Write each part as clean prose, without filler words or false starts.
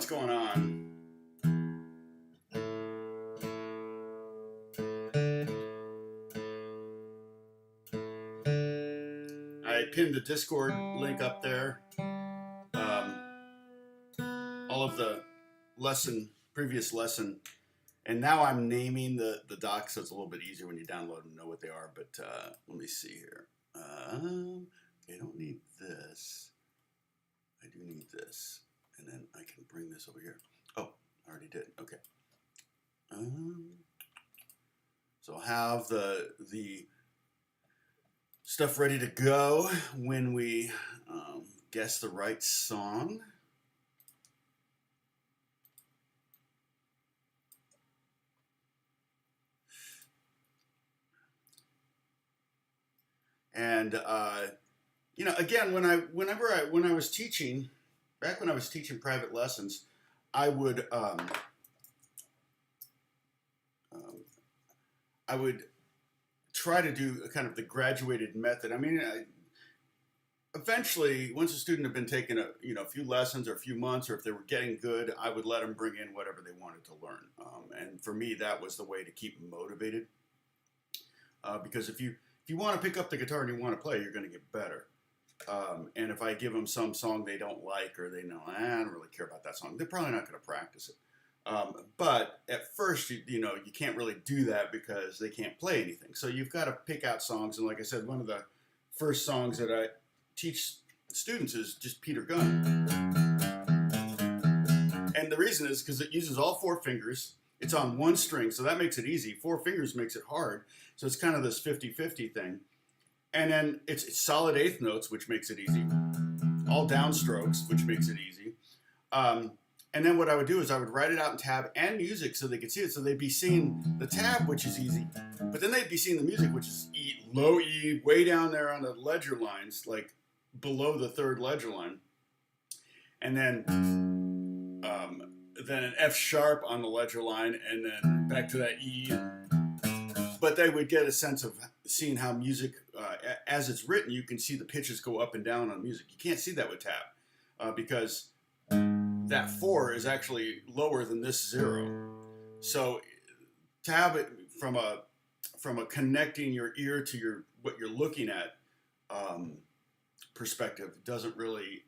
what's going on. I pinned the Discord link up there. All of the previous lesson, and now I'm naming the docs, so it's a little bit easier when you download and know what they are. But let me see here. I don't need this. I do need this, and then I can bring this over here. Oh, I already did. Okay. So I'll have the stuff ready to go when we guess the right song. And you know, again, when I was teaching, back when I was teaching private lessons, I would try to do kind of the graduated method. I mean, eventually, once a student had been taking a few lessons or a few months, or if they were getting good, I would let them bring in whatever they wanted to learn. And for me, that was the way to keep them motivated. Because if you want to pick up the guitar and you want to play, you're going to get better. And if I give them some song they don't like, or they know, I don't really care about that song, they're probably not going to practice it. But at first, you can't really do that because they can't play anything. So you've got to pick out songs. And like I said, one of the first songs that I teach students is just Peter Gunn. And the reason is because it uses all four fingers. It's on one string, so that makes it easy. Four fingers makes it hard. So it's kind of this 50-50 thing. And then it's solid eighth notes, which makes it easy. All downstrokes, which makes it easy. And then what I would do is I would write it out in tab and music so they could see it. So they'd be seeing the tab, which is easy. But then they'd be seeing the music, which is E, low E, way down there on the ledger lines, like below the third ledger line. And then an F sharp on the ledger line, and then back to that E. But they would get a sense of seeing how music, as it's written, you can see the pitches go up and down on music. You can't see that with tab because that 4 is actually lower than this 0. So tab, from a connecting your ear to what you're looking at perspective, doesn't really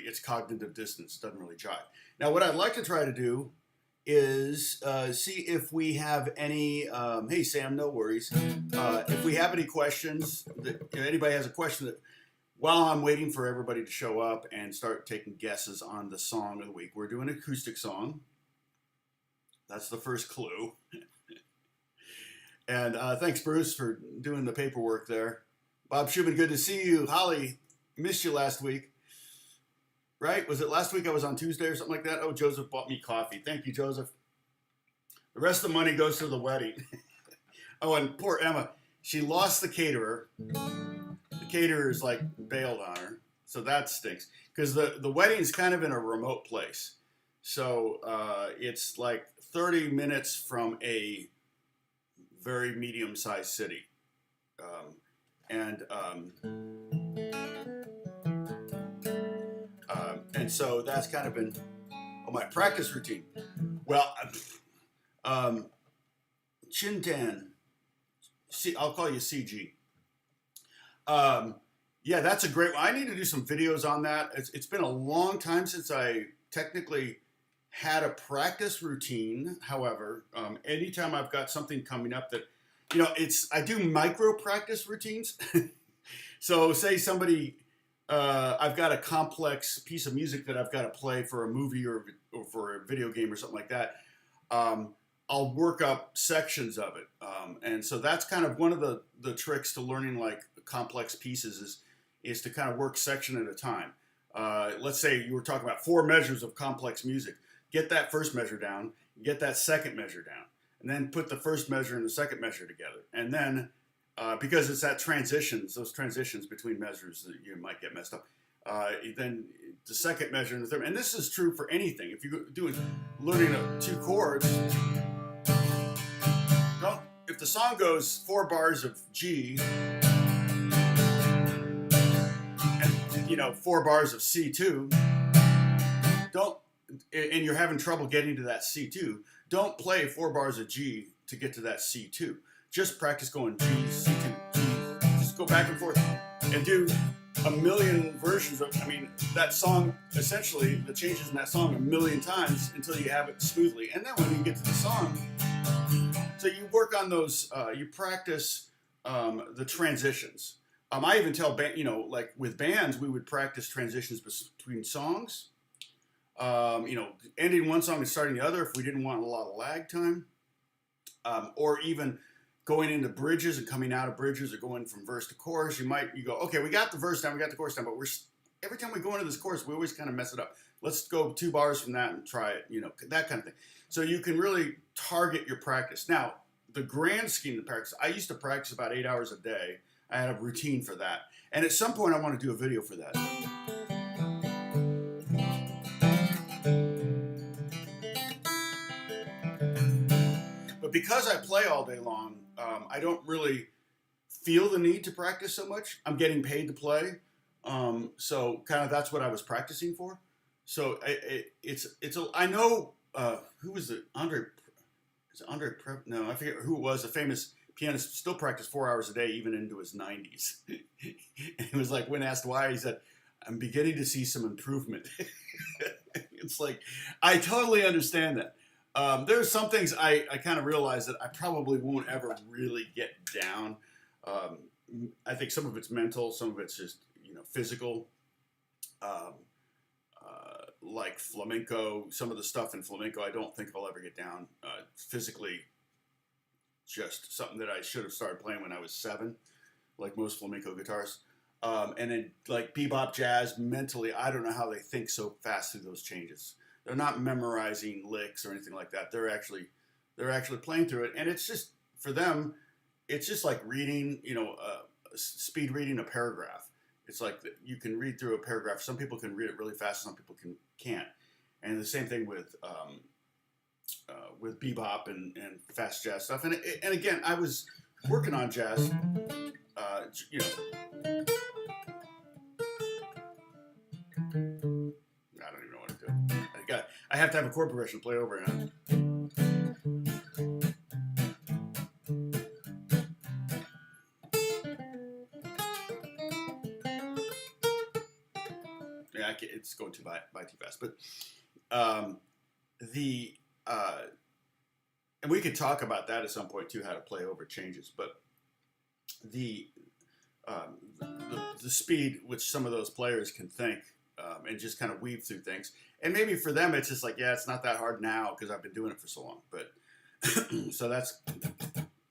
its cognitive distance doesn't really jive. Now what I'd like to try to do is see if we have any, hey Sam, no worries, if we have any questions, if anybody has a question that, while I'm waiting for everybody to show up and start taking guesses on the song of the week. We're doing an acoustic song. That's the first clue. And thanks, Bruce, for doing the paperwork there. Bob Schubin, good to see you. Holly, missed you last week. Right? Was it last week I was on Tuesday or something like that? Oh, Joseph bought me coffee. Thank you, Joseph. The rest of the money goes to the wedding. Oh, and poor Emma. She lost the caterer. The caterer is like bailed on her. So that stinks. Because the wedding's kind of in a remote place. So it's like 30 minutes from a very medium-sized city. And so that's kind of been my practice routine. Well, Chintan, I'll call you CG. Yeah, that's a great one. I need to do some videos on that. It's been a long time since I technically had a practice routine. However, anytime I've got something coming up that, I do micro practice routines. So say somebody, I've got a complex piece of music that I've got to play for a movie or for a video game or something like that. I'll work up sections of it. And so that's kind of one of the tricks to learning like complex pieces is to kind of work section at a time. Let's say you were talking about 4 measures of complex music. Get that first measure down, get that second measure down, and then put the first measure and the second measure together. And then, because it's those transitions between measures that you might get messed up. Then the second measure and the third. And this is true for anything. If you're learning 2 chords, if the song goes 4 bars of G, and 4 bars of C2, don't, and you're having trouble getting to that C2, don't play 4 bars of G to get to that C2. Just practice going G, C2, G. Just go back and forth and do a million versions of, I mean, that song, essentially, the changes in that song a million times until you have it smoothly. And then when you get to the song, so you work on those, you practice the transitions. I even tell, like with bands, we would practice transitions between songs. Ending one song and starting the other if we didn't want a lot of lag time. Or even going into bridges and coming out of bridges or going from verse to chorus. You go, okay, we got the verse down, we got the chorus down, but every time we go into this chorus, we always kind of mess it up. Let's go 2 bars from that and try it, that kind of thing. So you can really target your practice. Now, the grand scheme of practice, I used to practice about 8 hours a day. I had a routine for that. And at some point, I want to do a video for that. But because I play all day long, I don't really feel the need to practice so much. I'm getting paid to play. So kind of that's what I was practicing for. So I know, who was it? Andre, no, I forget who it was, a famous pianist, still practiced 4 hours a day, even into his 90s. And he was like, when asked why, he said, I'm beginning to see some improvement. It's like, I totally understand that. There's some things I kind of realize that I probably won't ever really get down. I think some of it's mental, some of it's just, physical. Like flamenco, some of the stuff in flamenco, I don't think I'll ever get down. Physically, just something that I should have started playing when I was 7, like most flamenco guitarists. And then like bebop jazz, mentally, I don't know how they think so fast through those changes. They're not memorizing licks or anything like that. They're actually playing through it, and it's just for them, it's just like reading, speed reading a paragraph. It's like you can read through a paragraph. Some people can read it really fast. Some people can't. And the same thing with bebop and fast jazz stuff. And again, I was working on jazz. I don't even know what to do. I have to have a chord progression to play over it. Yeah, it's going by too fast. But and we could talk about that at some point too, how to play over changes. But the speed which some of those players can think and just kind of weave through things. And maybe for them, it's just like, yeah, it's not that hard now because I've been doing it for so long. But so that's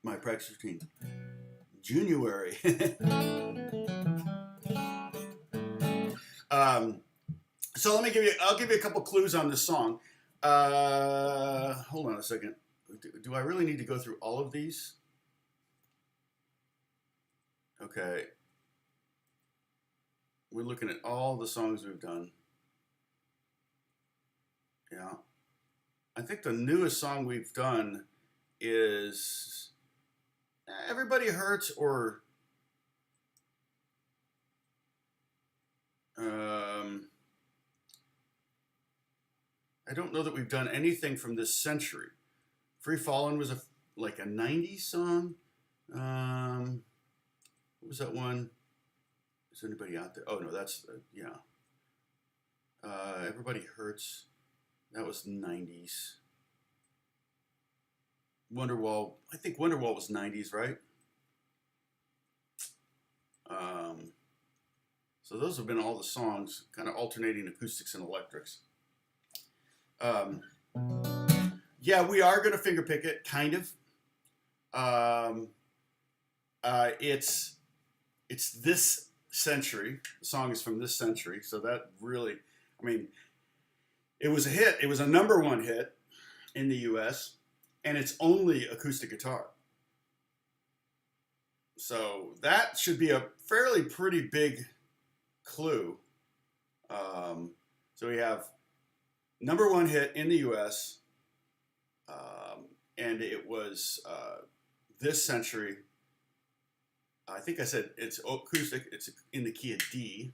my practice routine. January. So I'll give you a couple clues on this song. Hold on a second. Do I really need to go through all of these? Okay. We're looking at all the songs we've done. Yeah. I think the newest song we've done is Everybody Hurts, or I don't know that we've done anything from this century. Free Fallin' was like a 90s song. What was that one? Is anybody out there? Oh no, that's yeah. Everybody Hurts. That was 90s. Wonderwall. I think Wonderwall was 90s, right? So those have been all the songs, kind of alternating acoustics and electrics. Yeah, we are going to fingerpick it, kind of. It's this century. The song is from this century, so that really, I mean, it was a hit. It was a #1 hit in the U.S., and it's only acoustic guitar. So that should be a fairly pretty big clue. So we have #1 hit in the U.S., and it was this century. I think I said it's acoustic. It's in the key of D.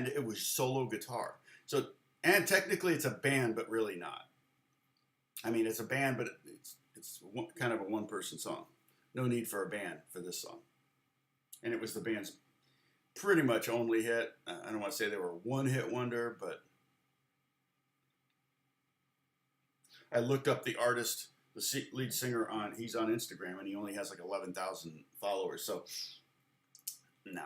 and it was solo guitar. So, and technically it's a band, but really not. I mean, it's a band, but it's kind of a one-person song. No need for a band for this song. And it was the band's pretty much only hit. I don't want to say they were a one-hit wonder, but I looked up the artist, the lead singer he's on Instagram, and he only has like 11,000 followers. So, no,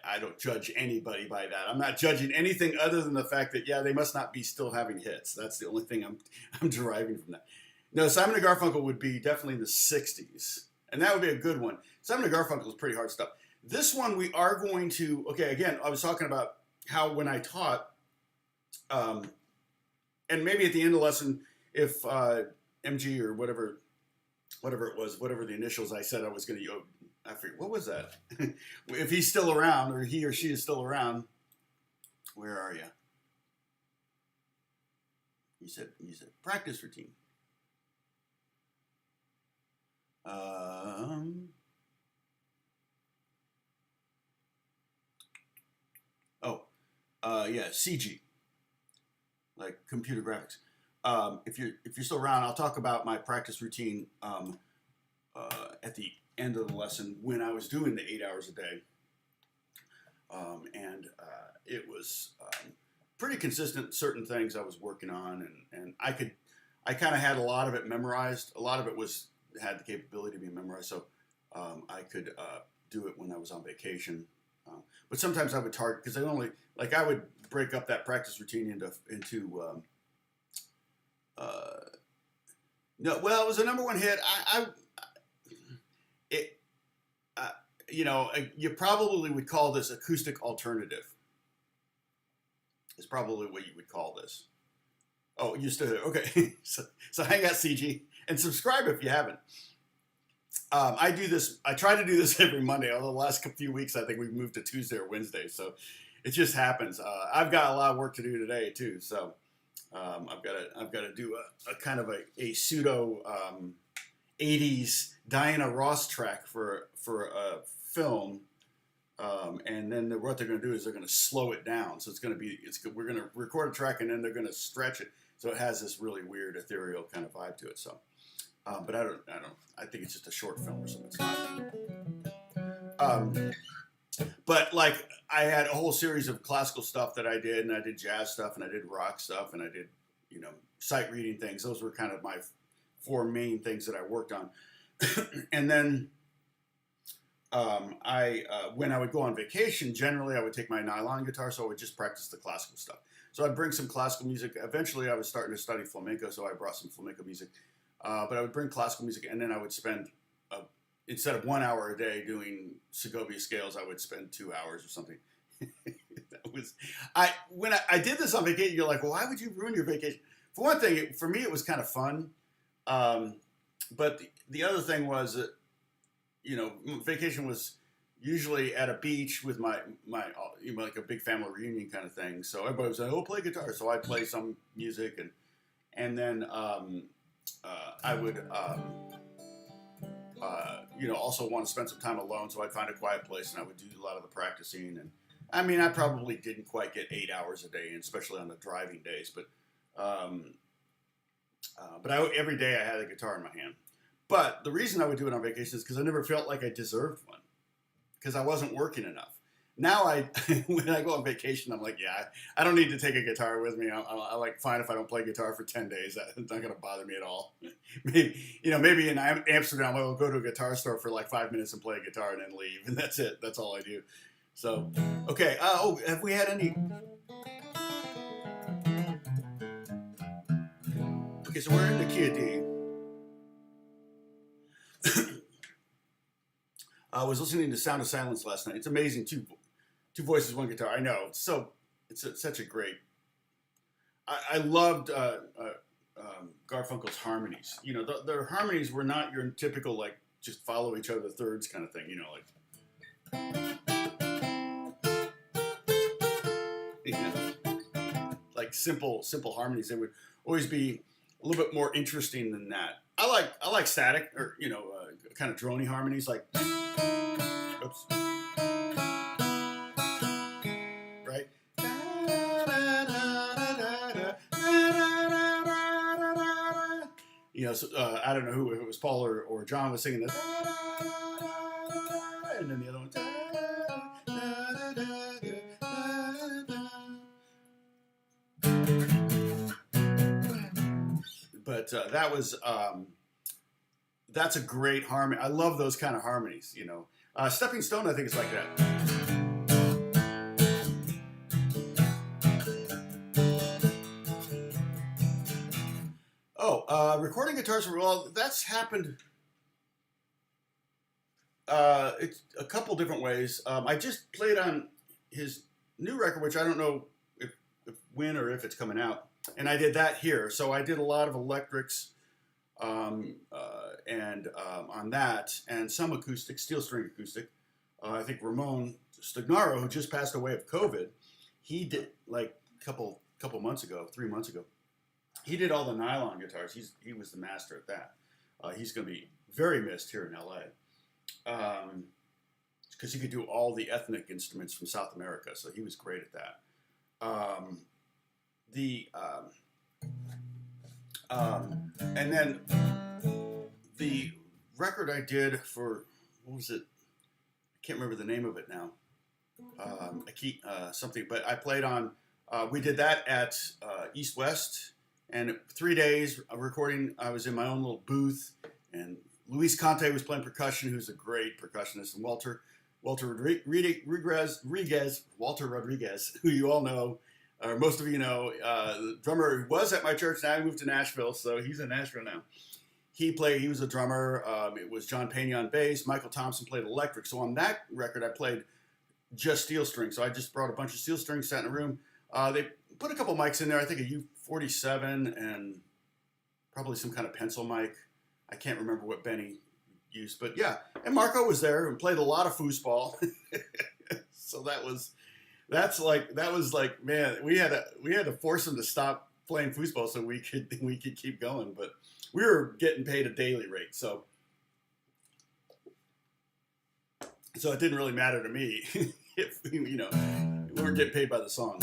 I don't judge anybody by that. I'm not judging anything other than the fact that, yeah, they must not be still having hits. That's the only thing I'm deriving from that. No, Simon & Garfunkel would be definitely in the 60s. And that would be a good one. Simon & Garfunkel is pretty hard stuff. This one we are going to, okay, again, I was talking about how when I taught, and maybe at the end of the lesson, if MG or whatever it was, whatever the initials I said I was going to, I forget, what was that? If he's still around, or he or she is still around, where are you? You said practice routine. Yeah, CG, like computer graphics. If you're still around, I'll talk about my practice routine at the end of the lesson when I was doing the 8 hours a day, and it was pretty consistent. Certain things I was working on, and I kind of had a lot of it memorized. A lot of it had the capability to be memorized, so I could do it when I was on vacation. But sometimes I would target, because I would break up that practice routine into no, well, it was a #1 hit. You probably would call this acoustic alternative. Is probably what you would call this. Oh, you still okay? So hang out, CG, and subscribe if you haven't. I do this. I try to do this every Monday. Although the last few weeks, I think we've moved to Tuesday or Wednesday. So it just happens. I've got a lot of work to do today too. So I've got to do a kind of a pseudo 80s Diana Ross track for a film. And then what they're going to do is they're going to slow it down. So we're going to record a track and then they're going to stretch it. So it has this really weird ethereal kind of vibe to it. So. But I think it's just a short film or something. But like I had a whole series of classical stuff that I did, and I did jazz stuff, and I did rock stuff, and I did, sight reading things. Those were kind of my 4 main things that I worked on. And then when I would go on vacation, generally I would take my nylon guitar, so I would just practice the classical stuff. So I'd bring some classical music. Eventually I was starting to study flamenco, so I brought some flamenco music. But I would bring classical music, and then I would spend, instead of 1 hour a day doing Segovia Scales, I would spend 2 hours or something. When I did this on vacation, you're like, well, why would you ruin your vacation? For one thing, for me, it was kind of fun. But the other thing was that, vacation was usually at a beach with my like a big family reunion kind of thing. So everybody was like, oh, play guitar. So I'd play some music, and then, I would, also want to spend some time alone, so I'd find a quiet place and I would do a lot of the practicing. And I probably didn't quite get 8 hours a day, especially on the driving days. But every day I had a guitar in my hand. But the reason I would do it on vacation is because I never felt like I deserved one, because I wasn't working enough. Now when I go on vacation, I'm like, yeah, I don't need to take a guitar with me. I like fine if I don't play guitar for 10 days. That's not going to bother me at all. Maybe in Amsterdam, I will go to a guitar store for like 5 minutes and play a guitar and then leave. And that's it. That's all I do. So, okay. Have we had any? Okay, so we're in the key of D. I was listening to Sound of Silence last night. It's amazing. Two voices, one guitar. I know. It's such a great. I loved Garfunkel's harmonies. Their harmonies were not your typical like just follow each other thirds kind of thing. Like simple harmonies. They would always be a little bit more interesting than that. I like static or kind of drony harmonies like. Oops. Right? You know, so, I don't know who, if it was Paul or John was singing this, and then the other one. But that was that's a great harmony. I love those kind of harmonies. You know, Stepping Stone, I think is like that. Oh, recording guitars. Well, that's happened. It's a couple different ways. I just played on his new record, which I don't know if when or if it's coming out, and I did that here. So I did a lot of electrics on that, and some acoustic, steel string acoustic. I think Ramon Stagnaro, who just passed away of COVID, he did like a couple months ago, 3 months ago. He did all the nylon guitars. He was the master at that. He's going to be very missed here in LA. Because he could do all the ethnic instruments from South America, so he was great at that. And then the record I did for, what was it? I can't remember the name of it now. I keep something, but I played on. We did that at East West, and 3 days of recording. I was in my own little booth, and Luis Conte was playing percussion, who's a great percussionist, and Walter Rodriguez, who you all know, or most of you know, the drummer who was at my church. Now he moved to Nashville, so he's in Nashville now. He was a drummer. It was John Payne on bass. Michael Thompson played electric. So on that record, I played just steel strings. So I just brought a bunch of steel strings, sat in a room. They put a couple mics in there. I think a U47 and probably some kind of pencil mic. I can't remember what Benny used, but yeah. And Marco was there and played a lot of foosball. So that was like, man, we had to force him to stop playing foosball so we could keep going. But we were getting paid a daily rate, so it didn't really matter to me if we weren't getting paid by the song.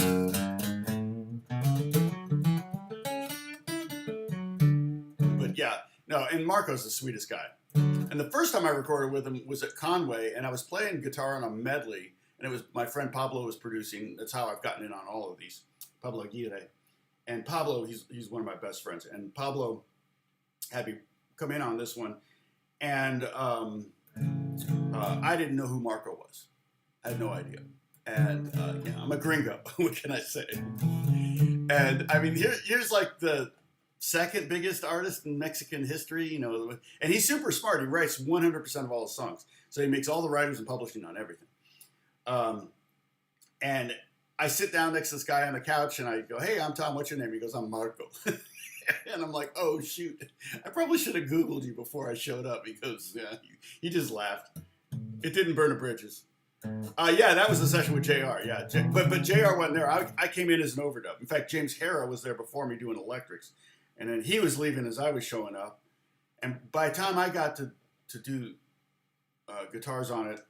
But yeah, no, and Marco's the sweetest guy. And the first time I recorded with him was at Conway, and I was playing guitar on a medley, and it was my friend Pablo was producing. That's how I've gotten in on all of these. Pablo Aguirre. And Pablo, he's one of my best friends. And Pablo had me come in on this one, and I didn't know who Marco was. I had no idea. And I'm a gringo. What can I say? And I mean, here's like the second biggest artist in Mexican history, and he's super smart. He writes 100% of all his songs. So he makes all the writers and publishing on everything. And I sit down next to this guy on the couch and I go, "Hey, I'm Tom. What's your name?" He goes, "I'm Marco." And I'm like, "Oh, shoot. I probably should have Googled you before I showed up," because he just laughed. It didn't burn the bridges. Yeah, that was the session with JR. Yeah, but JR wasn't there. I came in as an overdub. In fact, James Hara was there before me doing electrics. And then he was leaving as I was showing up. And by the time I got to do guitars on it,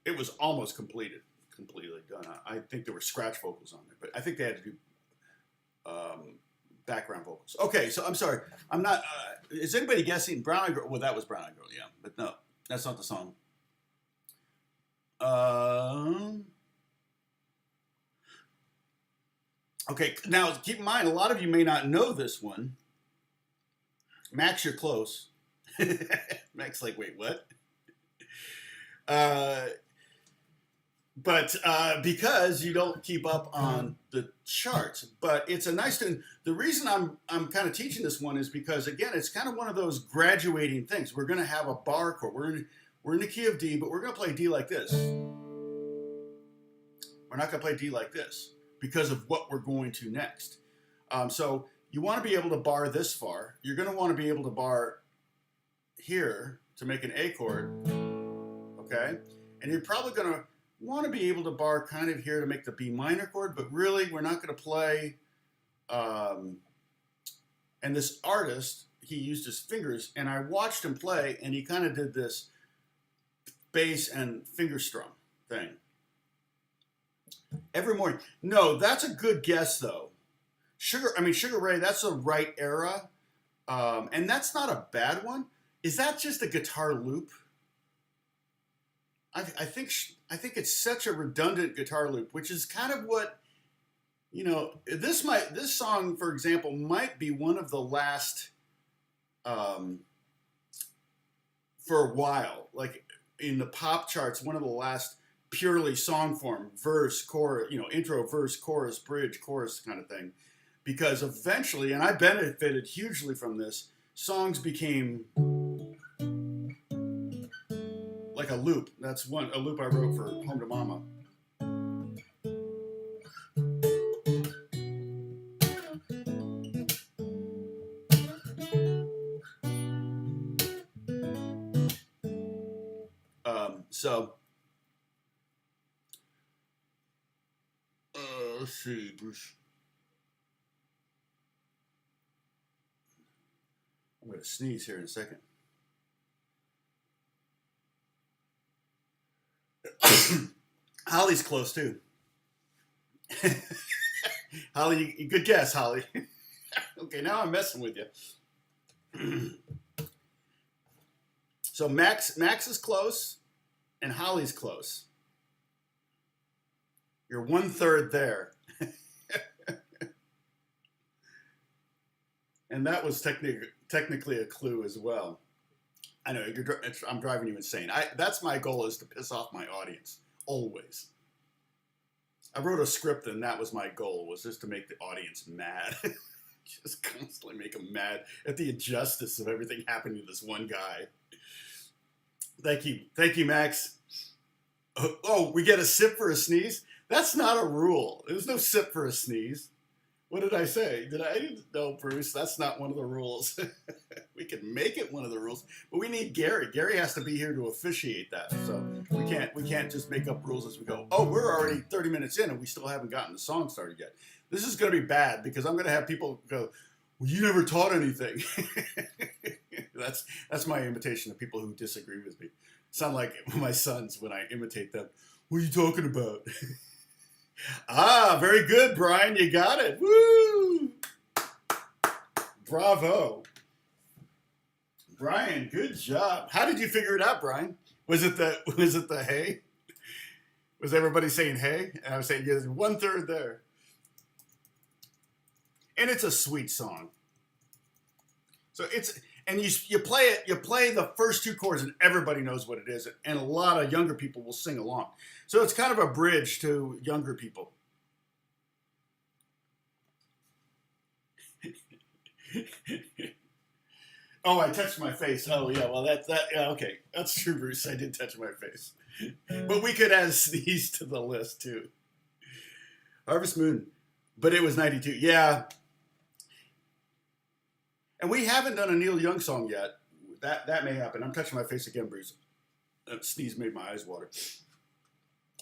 it was almost completely done. I think there were scratch vocals on there, but I think they had to do background vocals. Okay, so I'm sorry. I'm not. Is anybody guessing Brown Eyed Girl? Well, that was Brown Eyed Girl, yeah. But no, that's not the song. Okay, now keep in mind, a lot of you may not know this one. Max, you're close. Max, like, wait, what? But because you don't keep up on the charts, but it's a nice tune. The reason I'm kind of teaching this one is because, again, it's kind of one of those graduating things. We're going to have a bar chord. We're in the key of D, but we're going to play D like this. We're not going to play D like this because of what we're going to next. So you want to be able to bar this far. You're going to want to be able to bar here to make an A chord, okay? And you're probably going to want to be able to bar kind of here to make the B minor chord, but really we're not going to play. And this artist, he used his fingers, and I watched him play, and he kind of did this bass and finger strum thing every morning. No, that's a good guess though. Sugar Ray, that's the right era, And that's not a bad one. Is that just a guitar loop? I think it's such a redundant guitar loop, which is kind of what, you know, this song, for example, might be one of the last, for a while, like in the pop charts, one of the last purely song form, verse, chorus, you know, intro, verse, chorus, bridge, chorus kind of thing. Because eventually, and I benefited hugely from this, songs became like a loop. That's a loop I wrote for Home to Mama. So let's see, Bruce. I'm going to sneeze here in a second. Holly's close too. Holly, good guess, Holly. Okay, now I'm messing with you. So Max is close, and Holly's close. You're 1/3 there. And that was technically a clue as well. I know, I'm driving you insane. That's my goal, is to piss off my audience, always. I wrote a script, and that was my goal, was just to make the audience mad. Just constantly make them mad at the injustice of everything happening to this one guy. Thank you, Max. Oh, we get a sip for a sneeze? That's not a rule. There's no sip for a sneeze. What did I say? I didn't know, Bruce. That's not one of the rules. We can make it one of the rules, but we need Gary. Gary has to be here to officiate that. So we can't just make up rules as we go. Oh, we're already 30 minutes in and we still haven't gotten the song started yet. This is going to be bad because I'm going to have people go, well, you never taught anything. That's my imitation of people who disagree with me. Sound like my sons when I imitate them. What are you talking about? Ah, very good, Brian. You got it. Woo! Bravo. Brian, good job. How did you figure it out, Brian? Was it the hey? Was everybody saying hey? And I was saying, yeah, there's 1/3 there. And it's a sweet song. So and you play the first 2 chords and everybody knows what it is, and a lot of younger people will sing along. So it's kind of a bridge to younger people. Oh, I touched my face. Oh yeah, well yeah, okay. That's true, Bruce. I did touch my face. But we could add sneeze to the list too. Harvest Moon. But it was 92. Yeah. And we haven't done a Neil Young song yet. That may happen. I'm touching my face again, Bruce. That sneeze made my eyes water.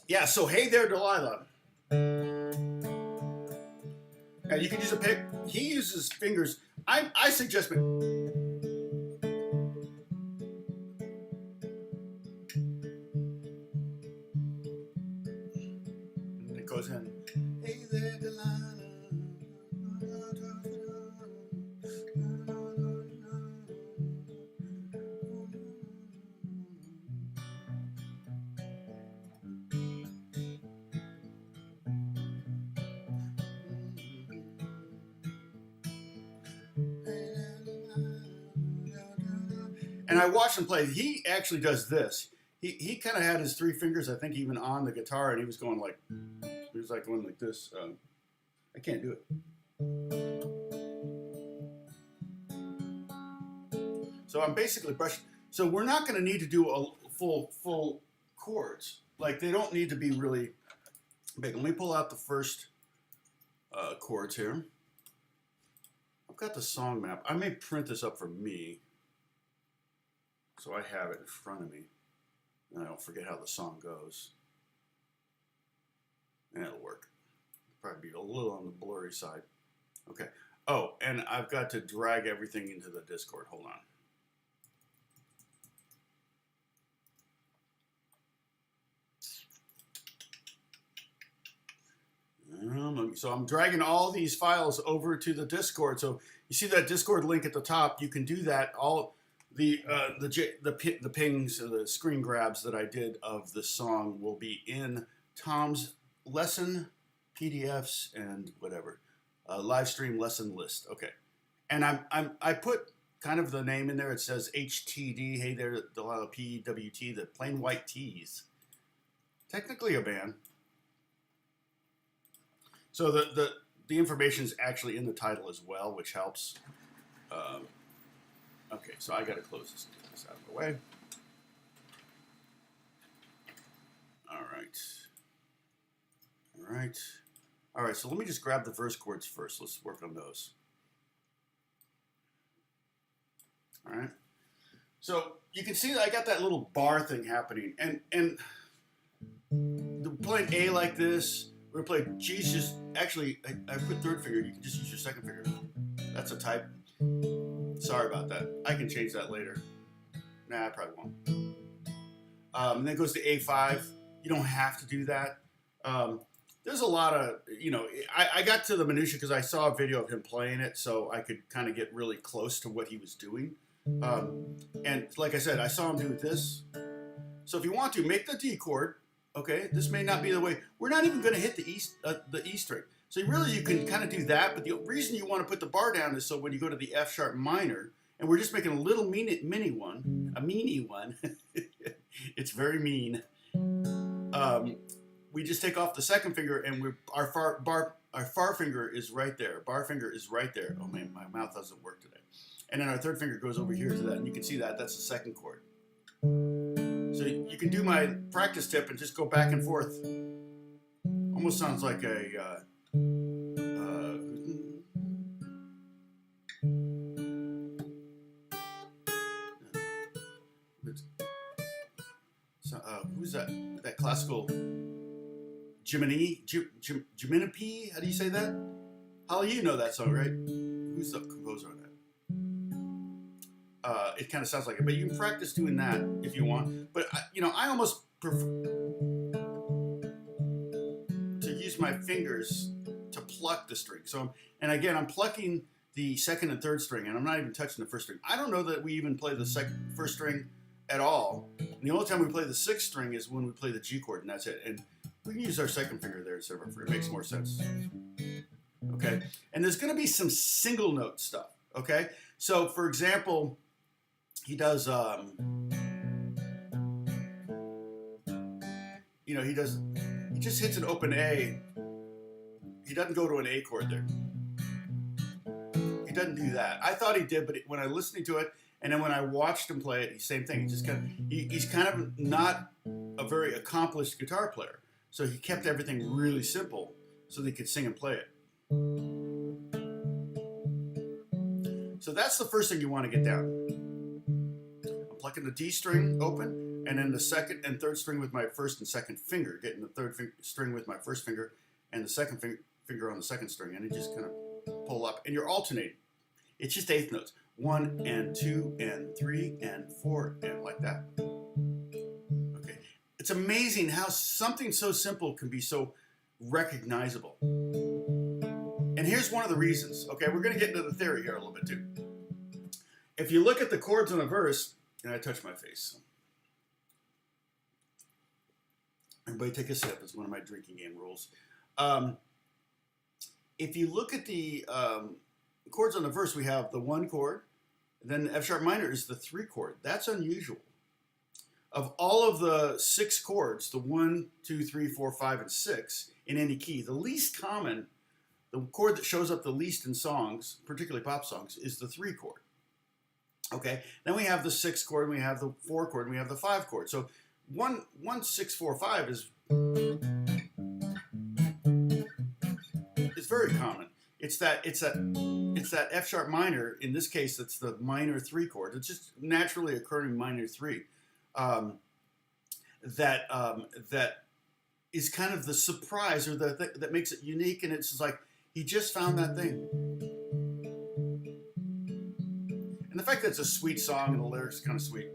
Yeah, so Hey There Delilah. Now you can use a pick. He uses fingers. I suggest it goes in. Hey there, Delilah. And I watched him play. He actually does this. He kind of had his 3 fingers, I think, even on the guitar, and he was going like, going like this. I can't do it. So I'm basically brushing. So we're not going to need to do a full chords. Like, they don't need to be really big. Let me pull out the first chords here. I've got the song map. I may print this up for me, so I have it in front of me, and I don't forget how the song goes. And it'll work. Probably be a little on the blurry side. Okay. Oh, and I've got to drag everything into the Discord. Hold on. So I'm dragging all these files over to the Discord. So you see that Discord link at the top. You can do that. All the pings, the screen grabs that I did of the song will be in Tom's lesson PDFs and whatever live stream lesson list. Okay, and I put kind of the name in there. It says HTD. Hey there, Delilah PWT. The PlainWhiteT's. Technically a band. So the information is actually in the title as well, which helps. Okay, so I got to close this, get this out of the way. All right, so let me just grab the verse chords first. Let's work on those. All right. So you can see that I got that little bar thing happening. And playing A like this, we're going to play G's just, actually, I put third finger. You can just use your second finger. That's a type. Sorry about that. I can change that later. Nah, I probably won't. And then it goes to A5. You don't have to do that. There's a lot of, I got to the minutia because I saw a video of him playing it, so I could kind of get really close to what he was doing. And like I said, I saw him do this. So if you want to, make the D chord. Okay, this may not be the way. We're not even going to hit the E string. So you can kind of do that, but the reason you want to put the bar down is so when you go to the F sharp minor, and we're just making a little mini one, it's very mean. We just take off the second finger, and our far finger is right there. Bar finger is right there. Oh man, my mouth doesn't work today. And then our third finger goes over here to that, and you can see that. That's the second chord. So you can do my practice tip and just go back and forth. Almost sounds like a... who's that? That classical... Giuliani? How do you say that? Holly, you know that song, right? Who's the composer on that? It kind of sounds like it, but you can practice doing that if you want. But I almost prefer to use my fingers to pluck the string. So, and again, I'm plucking the second and third string, and I'm not even touching the first string. I don't know that we even play the first string at all. And the only time we play the sixth string is when we play the G chord, and that's it. And we can use our second finger there instead of our finger. It makes more sense. Okay, and there's going to be some single note stuff. Okay, so for example, he does, he just hits an open A. He doesn't go to an A chord there. He doesn't do that. I thought he did, but when I listened to it, and then when I watched him play it, same thing. He's kind of not a very accomplished guitar player. So he kept everything really simple so they could sing and play it. So that's the first thing you want to get down. I'm plucking the D string open, and then the second and third string with my first and second finger, getting the third string with my first finger, and the second finger on the second string, and it just kind of pull up, and you're alternating. It's just eighth notes. 1 and 2 and 3 and 4 and like that. Okay. It's amazing how something so simple can be so recognizable. And here's one of the reasons. Okay, we're going to get into the theory here a little bit too. If you look at the chords on a verse, and I touch my face. Everybody take a sip. It's one of my drinking game rules. If you look at the chords on the verse, we have the 1 chord, then the F sharp minor is the 3 chord. That's unusual. Of all of the 6 chords, the 1, 2, 3, 4, 5, and 6 in any key, the least common, the chord that shows up the least in songs, particularly pop songs, is the 3 chord. Okay, then we have the 6 chord, we have the 4 chord, and we have the 5 chord. So 1, 6, 4, 5 is very common. It's that F sharp minor. In this case, it's the minor 3 chord. It's just naturally occurring minor 3. That is kind of the surprise, or that makes it unique. And it's just like he just found that thing. And the fact that it's a sweet song and the lyrics are kind of sweet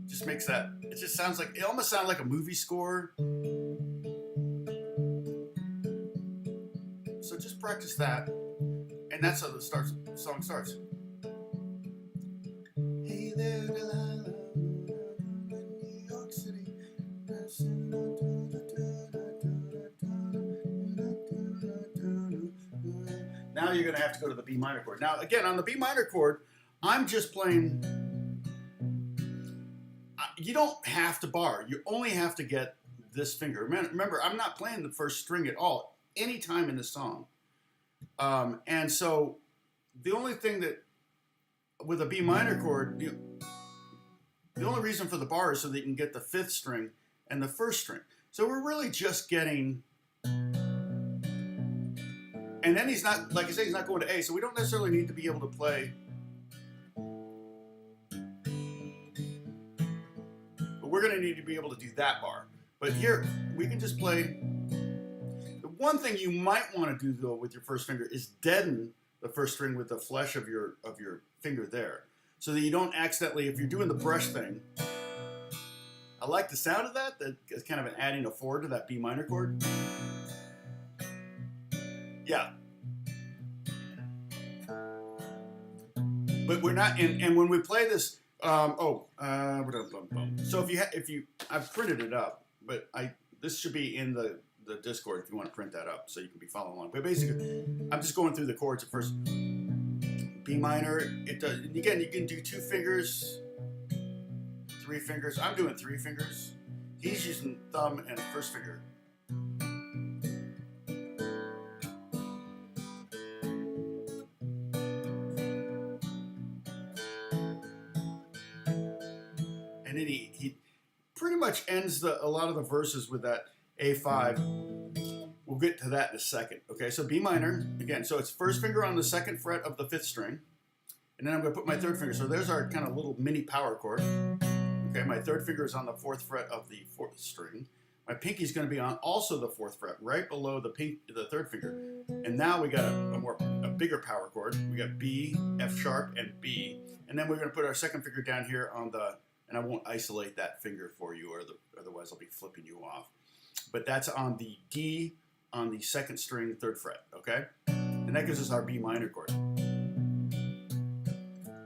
just makes that. It just sounds like, it almost sounds like a movie score. practice that, and that's how the song starts. Hey there, Delilah, New York City. Now you're going to have to go to the B minor chord. Now, again, on the B minor chord, I'm just playing. You don't have to bar. You only have to get this finger. Remember, I'm not playing the first string at all any time in the song. And so the only thing that, with a B minor chord, the only reason for the bar is so that you can get the fifth string and the first string. So we're really just getting, and then he's not, like I say, he's not going to A, so we don't necessarily need to be able to play. But we're going to need to be able to do that bar. But here, we can just play. The one thing you might want to do, though, with your first finger is deaden the first string with the flesh of your finger there, so that you don't accidentally, if you're doing the brush thing. I like the sound of that. That's kind of adding a four to that B minor chord. Yeah. But we're not, and when we play this, so if you, I've printed it up, but this should be in the Discord if you want to print that up so you can be following along. But basically, I'm just going through the chords at first. B minor, it does, again, you can do 2 fingers, 3 fingers. I'm doing 3 fingers. He's using thumb and first finger. And then he pretty much ends a lot of the verses with that A5. We'll get to that in a second. Okay, so B minor, again, so it's first finger on the 2nd fret of the 5th string. And then I'm going to put my 3rd finger. So there's our kind of little mini power chord. Okay, my 3rd finger is on the 4th fret of the 4th string. My pinky is going to be on also the 4th fret, right below the 3rd finger. And now we got a bigger power chord. We got B, F sharp, and B. And then we're going to put our 2nd finger down here on the, and I won't isolate that finger for you, or otherwise I'll be flipping you off. But that's on the D on the 2nd string, 3rd fret, okay? And that gives us our B minor chord.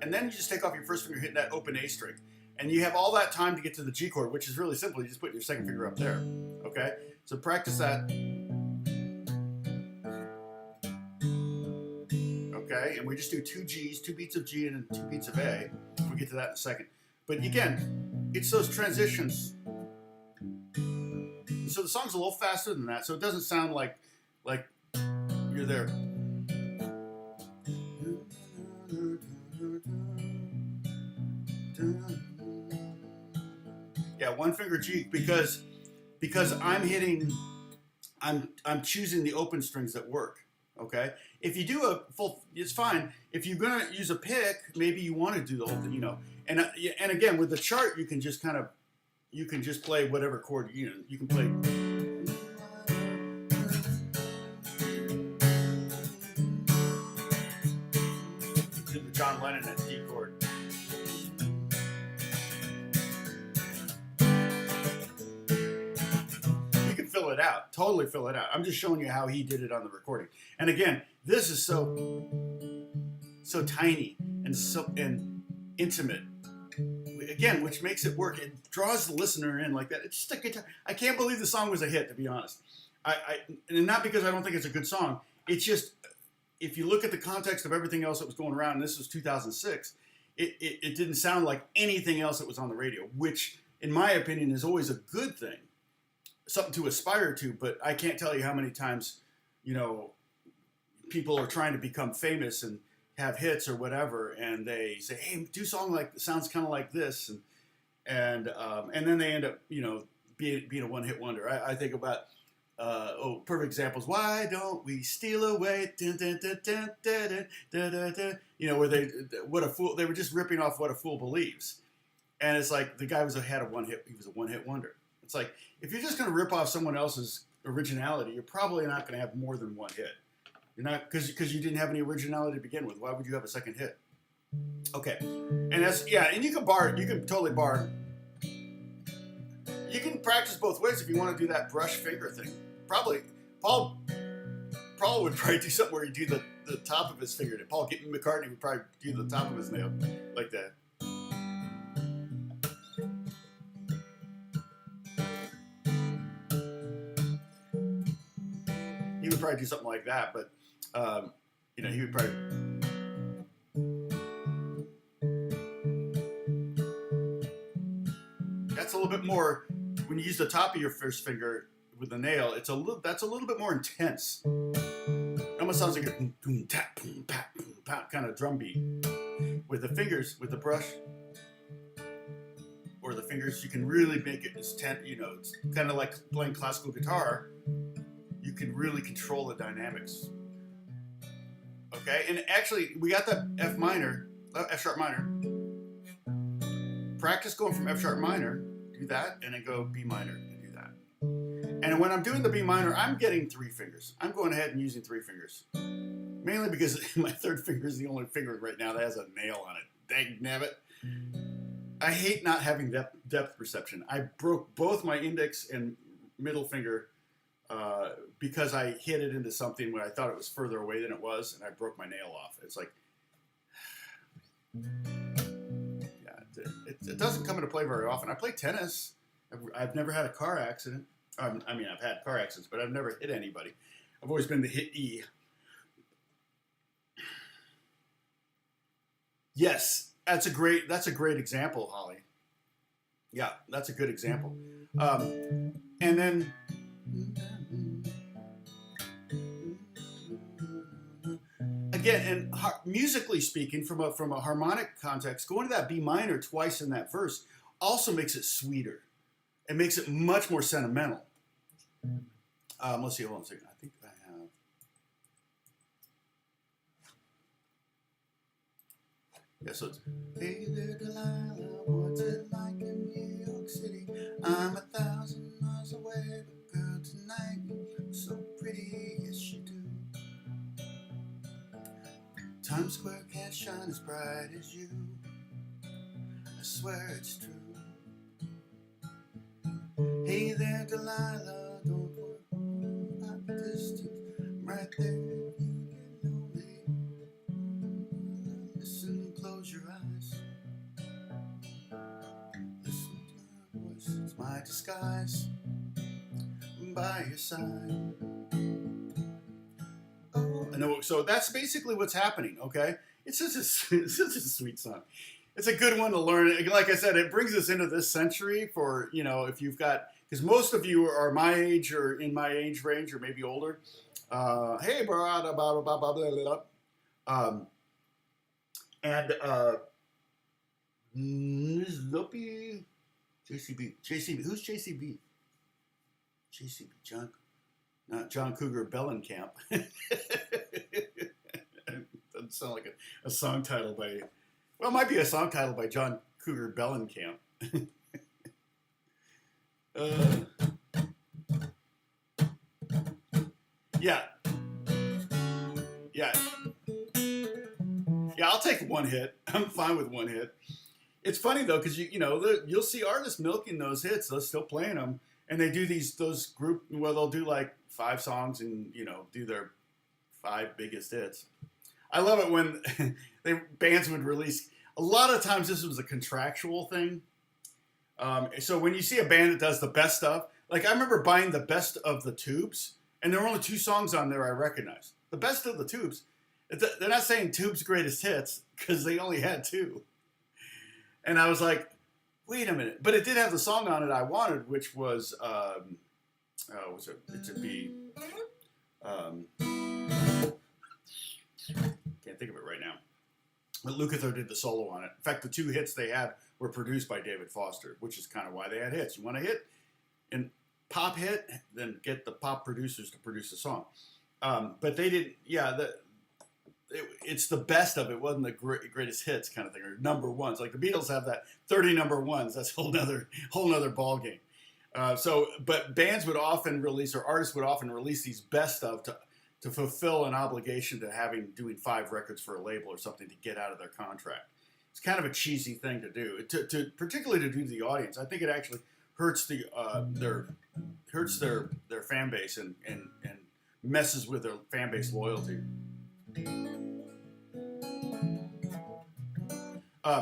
And then you just take off your first finger, hitting that open A string. And you have all that time to get to the G chord, which is really simple. You just put your 2nd finger up there, okay? So practice that. Okay, and we just do 2 Gs, 2 beats of G and 2 beats of A. We'll get to that in a second. But again, it's those transitions. So the song's a little faster than that, so it doesn't sound like you're there. Yeah, 1 finger G because I'm choosing the open strings that work. Okay, if you do a full, it's fine. If you're gonna use a pick, maybe you want to do the whole thing, you know. And again, with the chart, you can just play whatever chord you can play. Do the John Lennon at D chord. You can fill it out, totally fill it out. I'm just showing you how he did it on the recording. And again, this is so tiny and intimate. Again, which makes it work. It draws the listener in like that. It's just a guitar. I can't believe the song was a hit, to be honest. And not because I don't think it's a good song. It's just, if you look at the context of everything else that was going around, and this was 2006, it didn't sound like anything else that was on the radio, which, in my opinion, is always a good thing. Something to aspire to, but I can't tell you how many times, you know, people are trying to become famous and have hits or whatever, and they say, "Hey, do a song like sounds kind of like this," and then they end up, you know, being a one-hit wonder. I think about perfect examples. Why don't we steal away? Dun, dun, dun, dun, dun, dun, dun, dun, dun. You know, where they were just ripping off What a Fool Believes, and it's like the guy had a one-hit. He was a one-hit wonder. It's like, if you're just going to rip off someone else's originality, you're probably not going to have more than one hit. You're not, because you didn't have any originality to begin with. Why would you have a second hit? Okay, and and you can totally bar. You can practice both ways if you want to do that brush finger thing. Paul Paul would probably do something where he'd do the top of his finger. Paul McCartney would probably do the top of his nail like that. He would probably do something like that, but you know, he would probably. That's a little bit more. When you use the top of your first finger with the nail, it's a little. That's a little bit more intense. It almost sounds like a boom, boom, tap, boom, pap, boom, pap kind of drum beat. With the fingers, with the brush, or the fingers, you can really make it as tense. You know, it's kind of like playing classical guitar. You can really control the dynamics. Okay, and actually, we got that F minor, F sharp minor. Practice going from F sharp minor, do that, and then go B minor and do that. And when I'm doing the B minor, I'm getting 3 fingers. I'm going ahead and using 3 fingers. Mainly because my third finger is the only finger right now that has a nail on it. Dang nabbit. I hate not having depth perception. I broke both my index and middle finger because I hit it into something when I thought it was further away than it was, and I broke my nail off. It's like, yeah, it doesn't come into play very often. I play tennis. I've never had a car accident. I mean, I've had car accidents, but I've never hit anybody. I've always been the hitee. Yes, that's a great example, Holly. Yeah, that's a good example. And then again, and musically speaking, from a harmonic context, going to that B minor twice in that verse also makes it sweeter. It makes it much more sentimental. Let's see, hold on a second. I think I have. Yeah, so it's, hey there, Delilah, what's it like in New York City? I'm 1,000 miles away, but girl, tonight you look so pretty, yes you do. Times Square can't shine as bright as you. I swear it's true. Hey there, Delilah, don't worry about the distance. I'm right there if you get lonely. Listen, close your eyes. Listen to my voice, it's my disguise. I'm by your side. Oh, no, so that's basically what's happening, okay? It's such a sweet song. It's a good one to learn. Like I said, it brings us into this century for, you know, if you've got, because most of you are my age or in my age range or maybe older. Hey, blah, blah, blah, blah, blah, blah, blah. Loopy, JCB. Who's JCB? JCB, not John Cougar Mellencamp. Doesn't sound like a song title by, well, it might be a song title by John Cougar Mellencamp. Yeah. I'll take one hit. I'm fine with one hit. It's funny though, because you'll see artists milking those hits. They're still playing them, and they do those group. Well, they'll do like 5 songs and do their 5 biggest hits. I love it when bands would release. A lot of times this was a contractual thing. So when you see a band that does the best stuff, like I remember buying the Best of the Tubes, and there were only 2 songs on there I recognized. The Best of the Tubes. They're not saying Tubes' greatest hits because they only had 2. And I was like, wait a minute. But it did have the song on it I wanted, which was, it's a B. Can't think of it right now. But Lukather did the solo on it. In fact, the 2 hits they had were produced by David Foster, which is kind of why they had hits. You want a hit and pop hit, then get the pop producers to produce a song. But they didn't. Yeah, it's the best of it. Wasn't the greatest hits kind of thing, or number ones. Like the Beatles have that 30 number ones. That's a whole nother ball game. But bands would often release, or artists would often release these best of to fulfill an obligation to doing 5 records for a label or something to get out of their contract. It's kind of a cheesy thing to do, particularly to do to the audience. I think it actually hurts their fan base and messes with their fan base loyalty.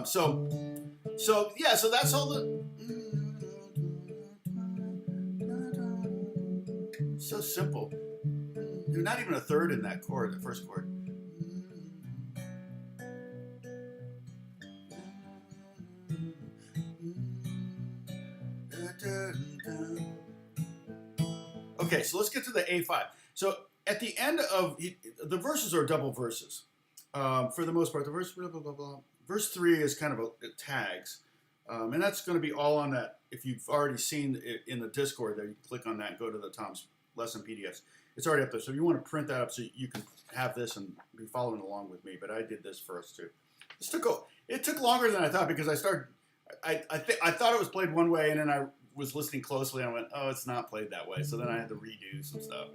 So yeah, so that's all the. So simple. There's not even a third in that chord, the first chord. Okay, so let's get to the A5. So at the end of the verses are double verses. For the most part, the verse blah blah blah blah. Verse 3 is kind of it tags, and that's going to be all on that. If you've already seen it in the Discord, there you can click on that and go to the Tom's lesson PDFs. It's already up there, so you want to print that up so you can have this and be following along with me. But I did this first too. It took longer than I thought because I thought it was played one way, and then I was listening closely and I went, oh, it's not played that way. So then I had to redo some stuff.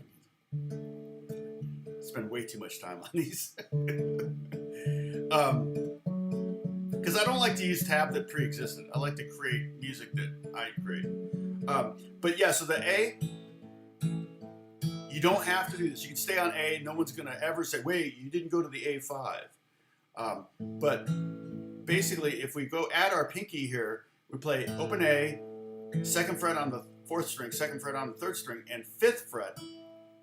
Spend way too much time on these. Because I don't like to use tab that pre-existed. I like to create music that I create. But yeah, so the A, you don't have to do this. You can stay on A. No one's going to ever say, wait, you didn't go to the A5. But basically, if we go add our pinky here, we play open A, 2nd fret on the 4th string, 2nd fret on the 3rd string, and 5th fret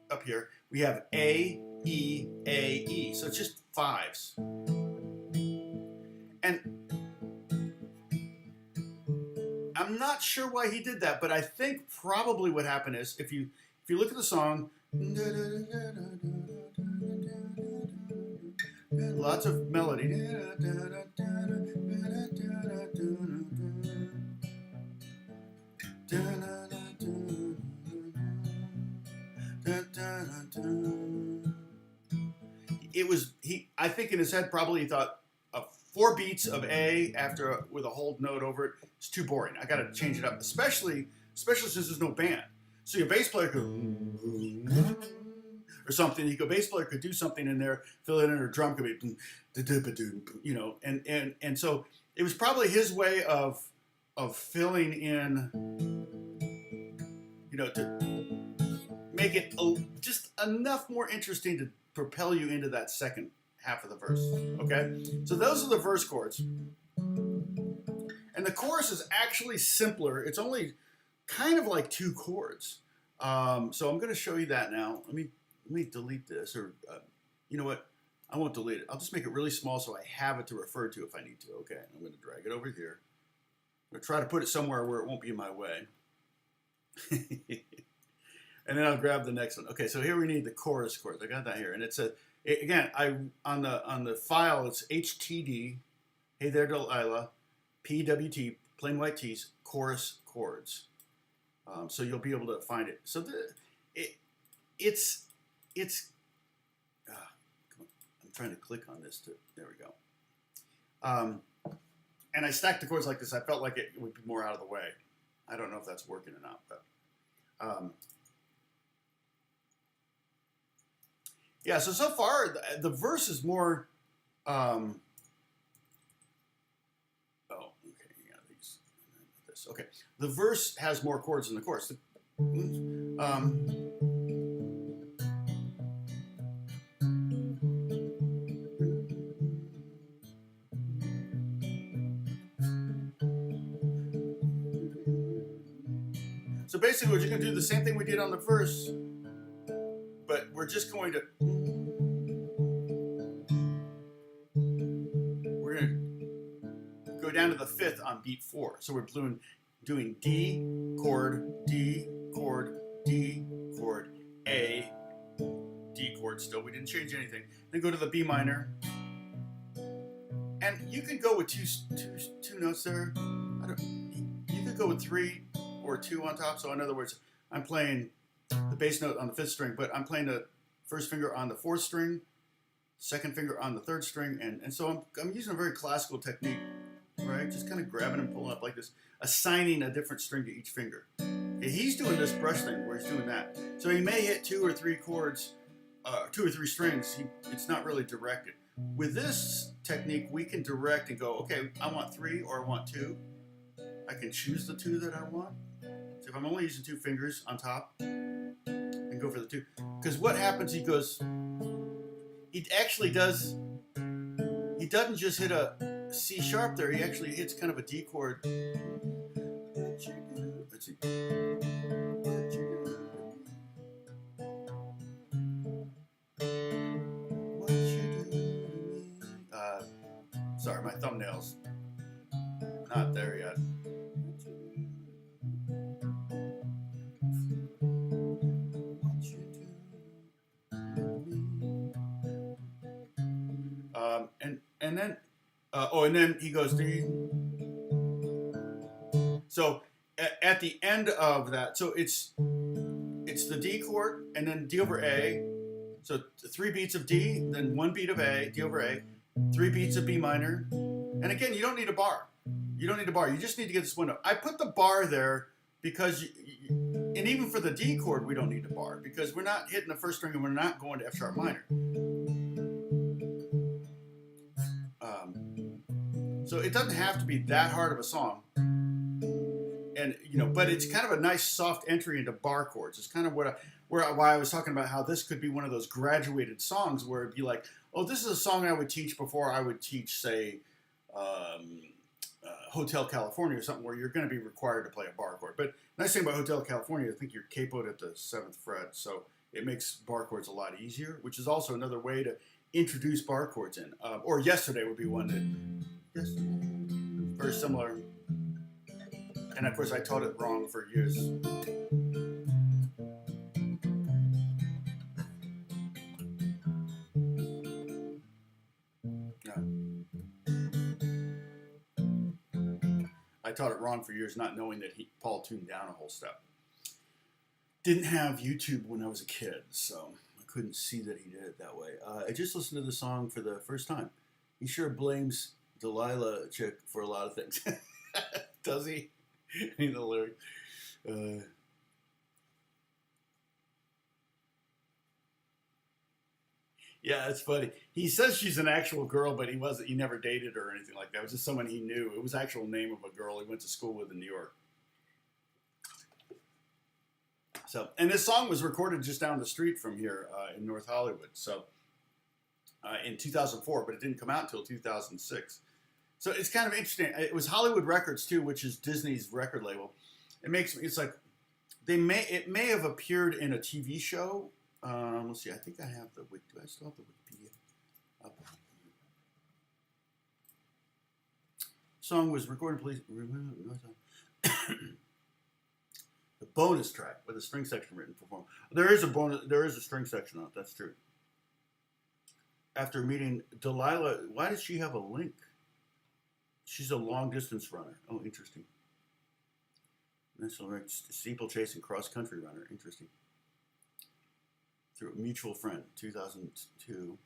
up here, we have A, E, A, E. So it's just 5s. And I'm not sure why he did that, but I think probably what happened is if you look at the song, lots of melody. I think in his head probably he thought 4 beats of A with a hold note over it is too boring. I got to change it up, especially since there's no band. So your bass player could or something. Your bass player could do something in there, fill it in, or drum could be, you know, and so it was probably his way of filling in, you know, to make it just enough more interesting to propel you into that second half of the verse. Okay, so those are the verse chords, and the chorus is actually simpler. It's only kind of like 2 chords. So I'm going to show you that now. Let me delete this, or you know what? I won't delete it. I'll just make it really small so I have it to refer to if I need to. Okay, I'm going to drag it over here. I'm going to try to put it somewhere where it won't be in my way. And then I'll grab the next one. Okay, so here we need the chorus chords. I got that here, and it's on the file it's HTD, Hey There Delilah, PWT, PlainWhiteT's chorus chords. So you'll be able to find it. So it's. Come on. I'm trying to click on this there we go. And I stacked the chords like this. I felt like it would be more out of the way. I don't know if that's working or not, but. Yeah, so far, the verse is more, oh, okay, yeah, this, okay. The verse has more chords than the chorus. So basically, we're just going to do the same thing we did on the verse, but we're just going to, go down to the 5th on beat 4. So we're doing D, chord, D, chord, D, chord, A, D chord still. We didn't change anything. Then go to the B minor. And you can go with two notes there. You could go with 3 or 2 on top. So in other words, I'm playing the bass note on the 5th string, but I'm playing the 1st finger on the 4th string, 2nd finger on the 3rd string, and so I'm using a very classical technique, right? Just kind of grabbing and pulling up like this, assigning a different string to each finger. Okay, he's doing this brush thing where he's doing that. So he may hit 2 or 3 chords, 2 or 3 strings. It's not really directed. With this technique, we can direct and go, okay, I want 3 or I want 2. I can choose the 2 that I want. So if I'm only using 2 fingers on top, and go for the 2. Because what happens, he actually does, he doesn't just hit a C sharp there, he actually hits kind of a D chord. Let's see. Sorry, my thumbnail's not there yet. And then he goes D. So at the end of that, so it's the D chord and then D over A. So 3 beats of D, then 1 beat of A, D over A, 3 beats of B minor. And again, you don't need a bar. You don't need a bar. You just need to get this window. I put the bar there because, and even for the D chord, we don't need a bar because we're not hitting the first string and we're not going to F sharp minor. So it doesn't have to be that hard of a song. And, but it's kind of a nice soft entry into bar chords. It's kind of why I was talking about how this could be one of those graduated songs where it'd be like, oh, this is a song I would teach before I would teach, say, Hotel California or something where you're going to be required to play a bar chord. But the nice thing about Hotel California, I think you're capoed at the 7th fret, so it makes bar chords a lot easier, which is also another way to introduce bar chords in. Or Yesterday would be one that, very similar. And of course, I taught it wrong for years. I taught it wrong for years, not knowing that Paul tuned down a whole step. Didn't have YouTube when I was a kid, so I couldn't see that he did it that way. I just listened to the song for the first time. He sure blames Delilah chick for a lot of things. Does he? In the lyric. Yeah, it's funny. He says she's an actual girl, but he never dated her or anything like that. It was just someone he knew. It was the actual name of a girl he went to school with in New York. So, and this song was recorded just down the street from here in North Hollywood. So, in 2004, but it didn't come out until 2006. So it's kind of interesting. It was Hollywood Records too, which is Disney's record label. It's like it may have appeared in a TV show. Let's see. I think I have do I still have the Wikipedia up? Song was recorded. Please. The bonus track with a string section written for form. There is a bonus. There is a string section on it. That's true. After meeting Delilah, why does she have a link? She's a long distance runner. Oh, interesting. National steeplechase and cross country runner. Interesting. Through a mutual friend, 2002.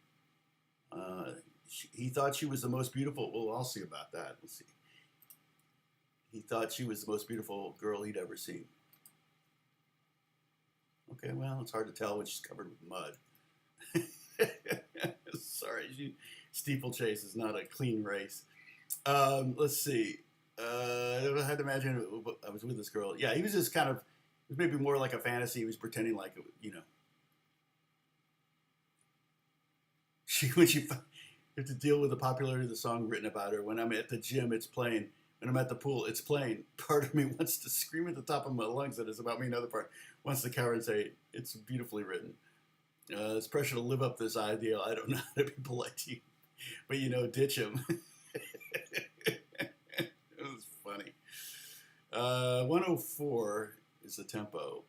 He thought she was the most beautiful. Well, I'll see about that. Let's see. He thought she was the most beautiful girl he'd ever seen. Okay, well, it's hard to tell when she's covered with mud. Sorry, steeplechase is not a clean race. Let's see. I had to imagine I was with this girl. Yeah, he was just kind of, it was maybe more like a fantasy. He was pretending like, when she had to deal with the popularity of the song written about her. When I'm at the gym, it's playing. When I'm at the pool, it's playing. Part of me wants to scream at the top of my lungs that it's about me. Another part wants to cower and say, it's beautifully written. It's pressure to live up this ideal. I don't know how to be polite to you. But, ditch him. It was funny. 104 is the tempo.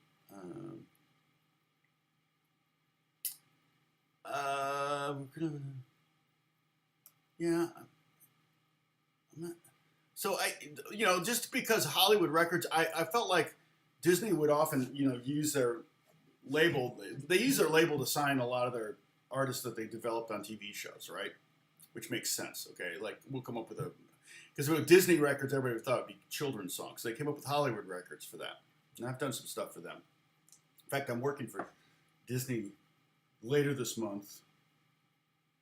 Yeah. So just because Hollywood Records, I felt like Disney would often, use their label. They use their label to sign a lot of their artists that they developed on TV shows, right? Which makes sense, okay? Like, we'll come up with because with Disney Records, everybody thought it would be children's songs. They came up with Hollywood Records for that. And I've done some stuff for them. In fact, I'm working for Disney later this month.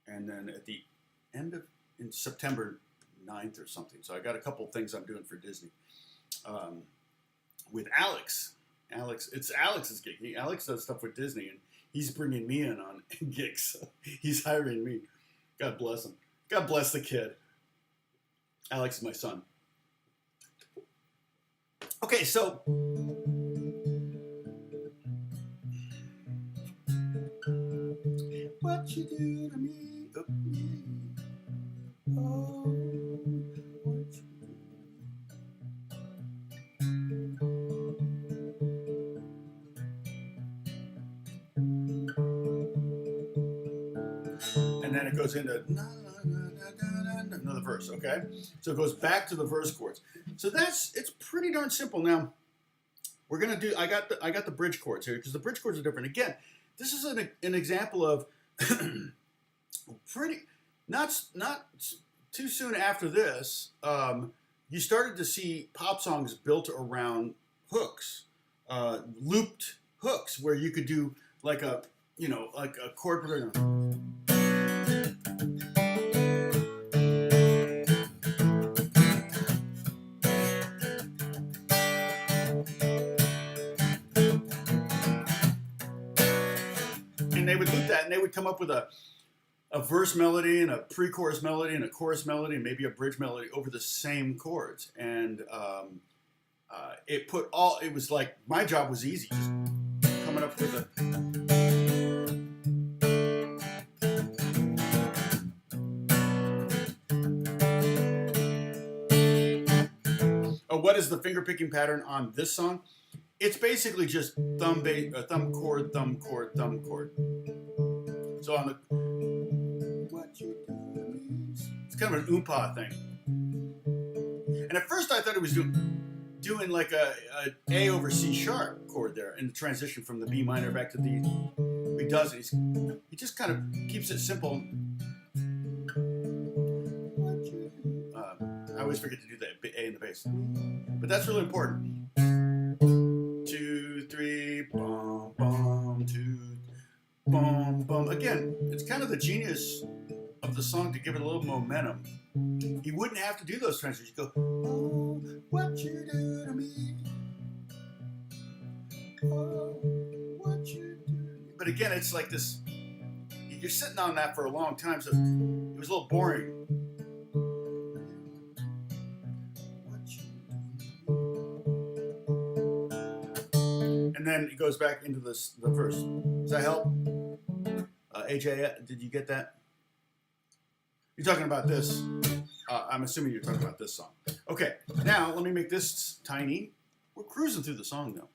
And then at the end in September 9th or something. So I got a couple things I'm doing for Disney. With Alex Alex, it's Alex's gig. Alex does stuff with Disney, and he's bringing me in on gigs. He's hiring me. God bless him. God bless the kid. Alex is my son. Okay, so what you do to me, oh, what you and then it goes into another verse, okay? So it goes back to the verse chords. So it's pretty darn simple. Now, we're gonna do, I got the bridge chords here, because the bridge chords are different. Again, this is an example of pretty, not too soon after this, you started to see pop songs built around hooks, looped hooks, where you could do like a chord progression. And they would loop that, and they would come up with a verse melody and a pre-chorus melody and a chorus melody and maybe a bridge melody over the same chords. And it was like, my job was easy, just coming up with a... What is the finger picking pattern on this song? It's basically just thumb chord, thumb chord, thumb chord. So on the, it's kind of an oompa thing. And at first I thought it was doing like a A over C sharp chord there in the transition from the B minor back to the. He doesn't. He just kind of keeps it simple. I always forget to do that A in the bass, but that's really important. 2, 3, bum, bum, 2, bum, bum. Again, it's kind of the genius of the song to give it a little momentum. You wouldn't have to do those transitions. You go, oh, what you do to me. Oh, what you do. But again, it's like this. You're sitting on that for a long time, so it was a little boring. And then it goes back into the verse. Does that help? AJ, did you get that? You're talking about this. I'm assuming you're talking about this song. Okay, now let me make this tiny. We're cruising through the song though.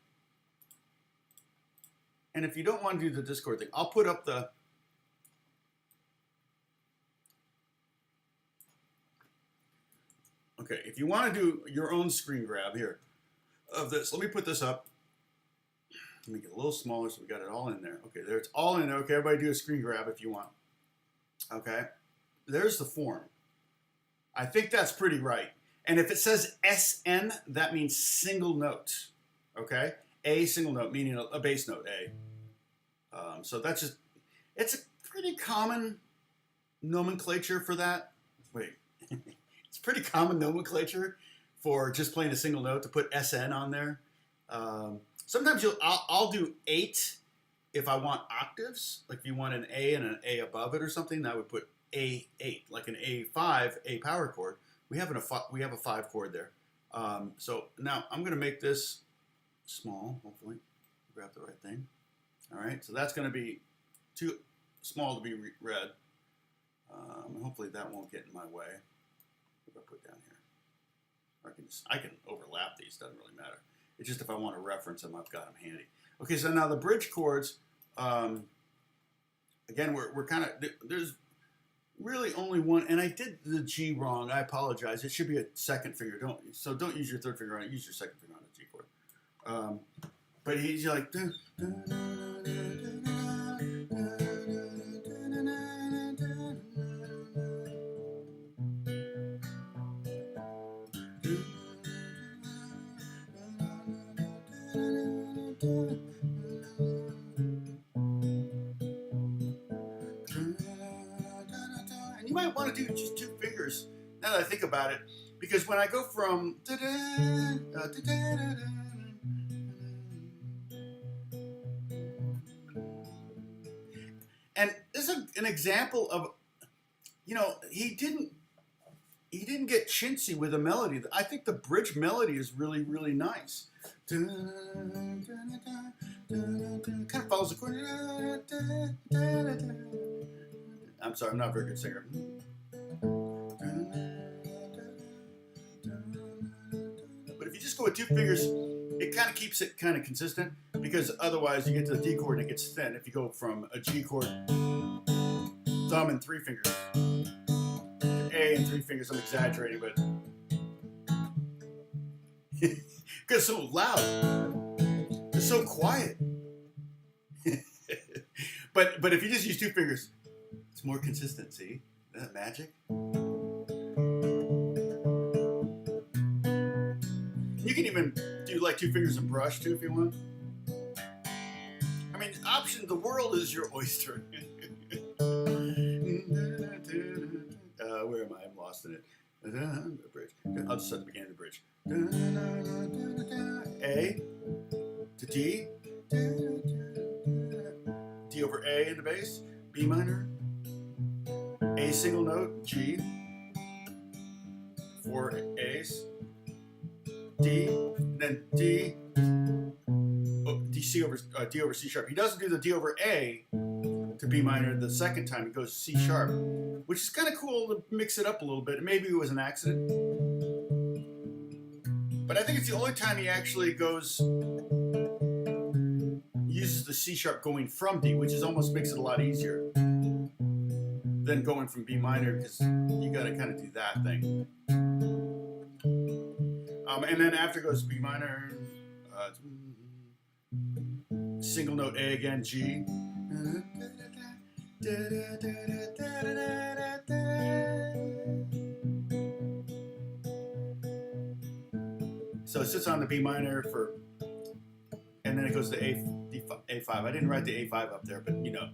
And if you don't want to do the Discord thing, I'll put up the... Okay, if you want to do your own screen grab here of this, let me put this up. Make it a little smaller so we got it all in there. Okay, there, it's all in there. Okay, everybody do a screen grab if you want. Okay, there's the form. I think that's pretty right. And if it says SN, that means single note. Okay, A single note, meaning a bass note A. So that's just, it's a pretty common nomenclature for that. Wait, it's pretty common nomenclature for just playing a single note to put SN on there. Sometimes I'll do 8 if I want octaves. Like if you want an A and an A above it or something, I would put A8, like an A5, A power chord. We have a 5 chord there. So now I'm going to make this small. Hopefully, grab the right thing. All right, so that's going to be too small to be read. Hopefully that won't get in my way. What do I put down here? I can overlap these. Doesn't really matter. It's just if I want to reference them, I've got them handy. Okay, so now the bridge chords, again, we're kind of, there's really only one, and I did the G wrong. I apologize. It should be a second finger. Don't use your third finger on it. Use your second finger on the G chord. But he's like, and you might want to do just 2 fingers, now that I think about it, because when I go from And this is an example of, you know, he didn't get chintzy with a melody. I think the bridge melody is really, really nice. Kind of follows the chord. I'm sorry, I'm not a very good singer. But if you just go with 2 fingers, it kind of keeps it kind of consistent, because otherwise you get to the D chord and it gets thin. If you go from a G chord, thumb and 3 fingers, A and 3 fingers, I'm exaggerating, but because it's so loud, it's so quiet. but if you just use 2 fingers, it's more consistent. See, isn't that magic? You can even do like 2 fingers and brush too if you want. I mean, the world is your oyster. Where am I? I'm lost in it. The bridge. I'll just start the beginning of the bridge. A to D. D over A in the bass. B minor. A single note. G. 4 A's. D. Then D. D over C sharp. He doesn't do the D over A to B minor the second time. He goes C sharp, which is kind of cool to mix it up a little bit. Maybe it was an accident, but I think it's the only time he actually uses the C sharp going from D, which almost makes it a lot easier than going from B minor, because you got to kind of do that thing. And then after goes B minor, single note A again, G. So it sits on the B minor and then it goes to A5. I didn't write the A5 up there, but you know,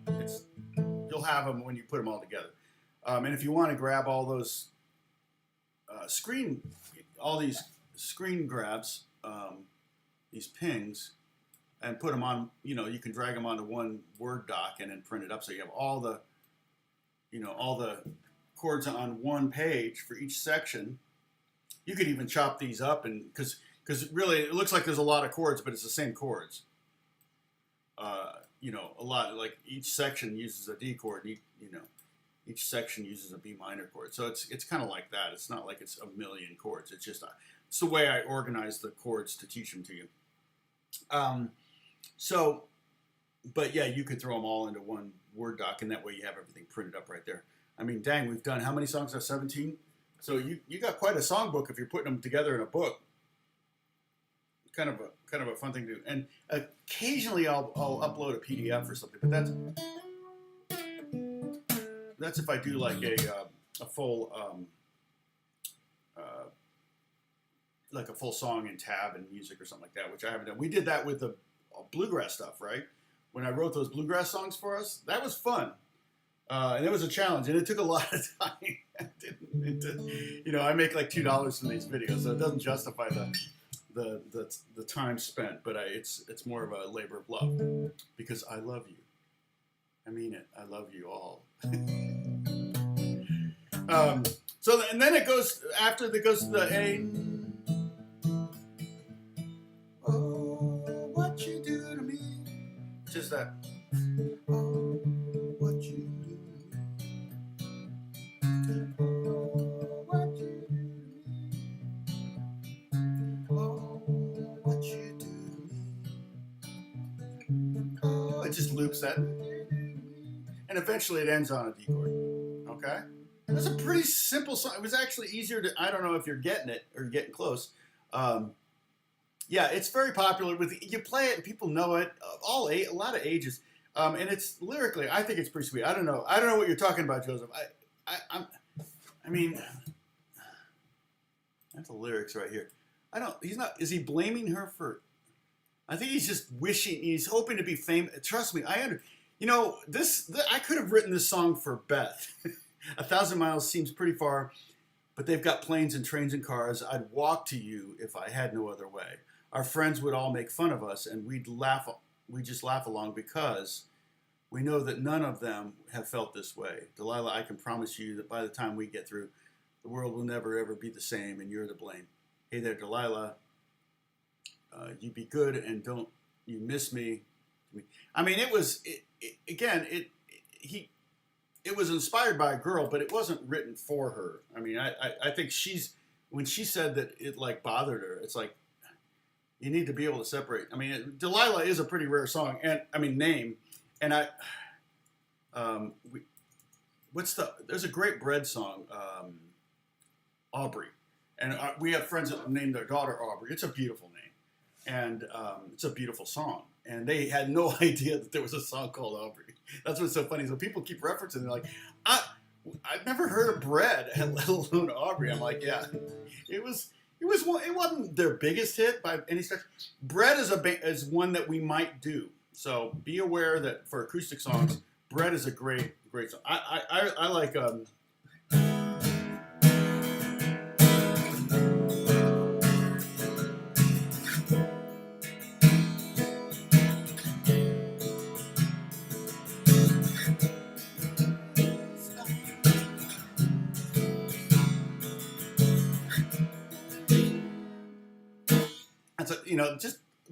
you'll have them when you put them all together. And if you want to grab all those these screen grabs, these pings, and put them on, you know, you can drag them onto one Word doc and then print it up, so you have all the chords on one page for each section. You could even chop these up, and because really it looks like there's a lot of chords, but it's the same chords. You know, a lot, like each section uses a D chord, and each section uses a B minor chord. So it's kind of like that. It's not like it's a million chords. It's just it's the way I organize the chords to teach them to you. But yeah, you could throw them all into one Word doc, and that way you have everything printed up right there. I mean, dang, we've done how many songs now? 17? So you got quite a songbook if you're putting them together in a book. Kind of a fun thing to do. And occasionally I'll upload a PDF or something, but that's if I do like a full like a full song in tab and music or something like that, which I haven't done. We did that with the bluegrass stuff, right? When I wrote those bluegrass songs for us, that was fun. And it was a challenge, and it took a lot of time. You know, I make like $2 from these videos, so it doesn't justify the time spent. But it's more of a labor of love, because I love you. I mean it. I love you all. So and then it goes after that goes to the A. Oh, what you do to me? Just that. Oh, what you do. Oh, what you do to me. Oh, what you do to me. Oh, it just loops that. And eventually it ends on a D chord. Okay? And it's a pretty simple song. It was actually easier to, I don't know if you're getting it or getting close. Yeah, it's very popular. You play it and people know it. A lot of ages. And it's lyrically, I think it's pretty sweet. I don't know what you're talking about, Joseph. I mean, that's the lyrics right here. Is he blaming her for, I think he's just wishing, he's hoping to be famous. Trust me, you know, I could have written this song for Beth. 1,000 miles seems pretty far, but they've got planes and trains and cars. I'd walk to you if I had no other way. Our friends would all make fund of us, and we'd just laugh along because We know that none of them have felt this way. Delilah, I can promise you that by the time we get through, the world will never ever be the same, and you're to blame. Hey there, Delilah. You be good and don't you miss me. I mean, it was it was inspired by a girl, but it wasn't written for her. I mean, I think when she said that it like bothered her, it's like you need to be able to separate. I mean, Delilah is a pretty rare song, and I mean name, and there's a great Bread song, Aubrey, and we have friends that named their daughter Aubrey. It's a beautiful name, and it's a beautiful song. And they had no idea that there was a song called Aubrey. That's what's so funny. So people keep referencing. They're like, I've never heard of Bread, let alone Aubrey. I'm like, yeah, it wasn't their biggest hit by any stretch. Bread is one that we might do. So be aware that for acoustic songs, Bread is a great song. I like.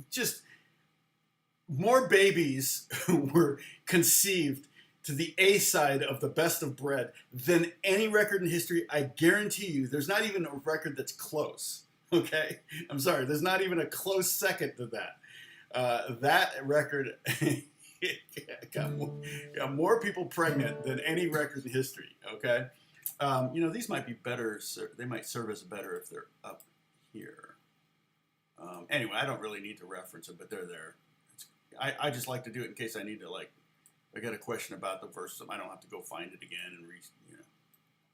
Just more babies were conceived to the A side of the Best of Bread than any record in history. I guarantee you, there's not even a record that's close. Okay, I'm sorry, there's not even a close second to that. That record got more people pregnant than any record in history. Okay, these might be better. They might serve as better if they're up here. Anyway, I don't really need to reference them, but they're there. I just like to do it in case I need to, like, I got a question about the verse, I don't have to go find it again and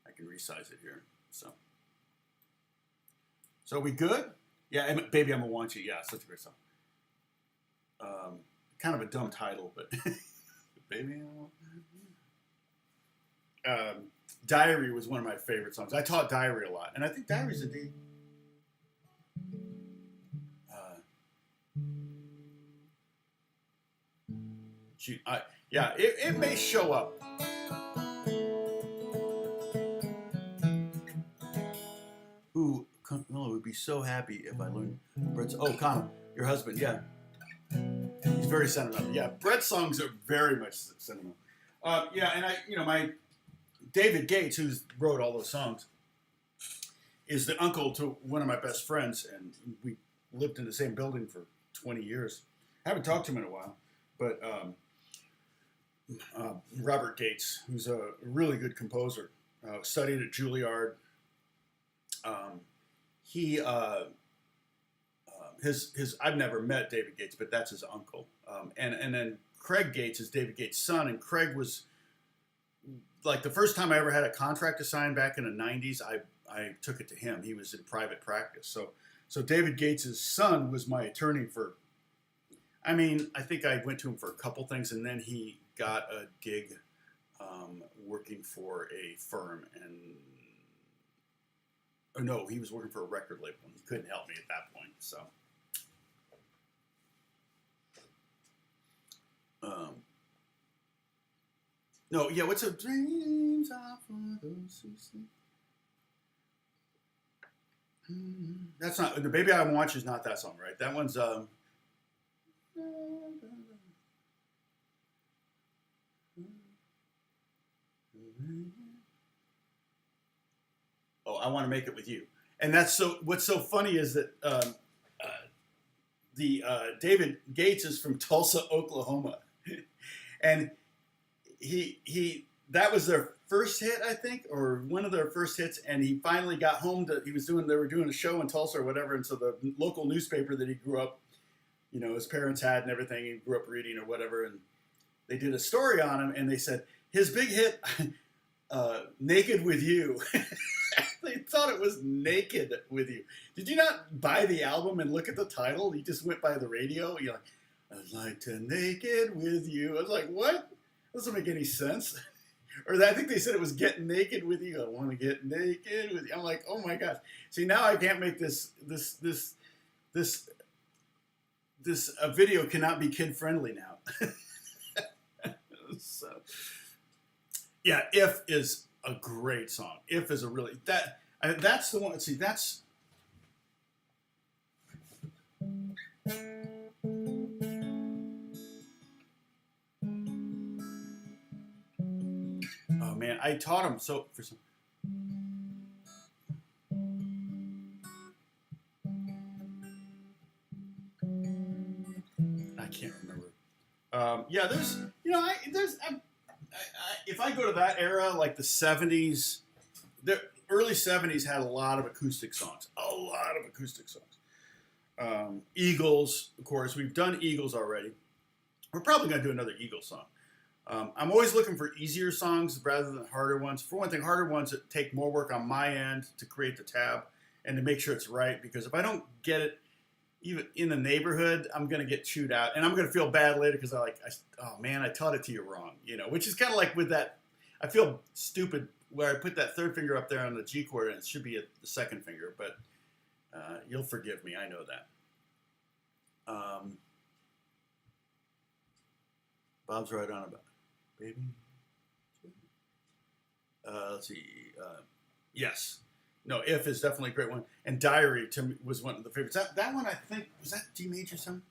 I can resize it here. So we good? Yeah, Baby I'm a Want You. Yeah, such a great song. Kind of a dumb title, but Baby I'm a Want You. Diary was one of my favorite songs. I taught Diary a lot, and I think Diary's a D. It may show up. Ooh, Camilla would be so happy if I learned Brett's. Oh, Connor, your husband, yeah. He's very sentimental. Yeah, Brett's songs are very much sentimental. And my David Gates, who wrote all those songs, is the uncle to one of my best friends, and we lived in the same building for 20 years. I haven't talked to him in a while, but Robert Gates, who's a really good composer, studied at Juilliard. I've never met David Gates, but that's his uncle. And then Craig Gates is David Gates' son, and Craig was like the first time I ever had a contract to sign back in the 90s. I took it to him. He was in private practice, so David Gates' son was my attorney for. I mean, I think I went to him for a couple things, and then he got a gig working for a firm, he was working for a record label, and he couldn't help me at that point. So, what's a dreams are for those who sleep? That's not the Baby I Want You is not that song, right? That one's I Want to Make It With You. And what's so funny is that David Gates is from Tulsa, Oklahoma. And that was their first hit, I think, or one of their first hits, and he finally got home they were doing a show in Tulsa or whatever, and so the local newspaper that he grew up, his parents had and everything, he grew up reading or whatever, and they did a story on him, and they said, his big hit, Naked With You. They thought it was Naked With You. Did you not buy the album and look at the title? You just went by the radio? You're like, I'd like to naked with you. I was like, what? That doesn't make any sense. Or I think they said it was Get Naked With You. I want to get naked with you. I'm like, oh my gosh. See, now I can't make this video cannot be kid friendly now. So, yeah, If is a great song. If is a really, that's the one, let's see, that's, oh man, I taught him, so, for some, I can't remember. Yeah, there's, you know, if I go to that era, like the 70s, the early 70s had a lot of acoustic songs. A lot of acoustic songs. Eagles, of course. We've done Eagles already. We're probably going to do another Eagles song. I'm always looking for easier songs rather than harder ones. For one thing, harder ones that take more work on my end to create the tab and to make sure it's right. Because if I don't get it even in the neighborhood, I'm going to get chewed out. And I'm going to feel bad later because oh man, I taught it to you wrong. You know, which is kind of like with that, I feel stupid where I put that third finger up there on the G chord and it should be the second finger. But you'll forgive me, I know that. Bob's right on about baby. Let's see. Yes. No, If is definitely a great one. And Diary to me was one of the favorites. That one, I think, was that G major song?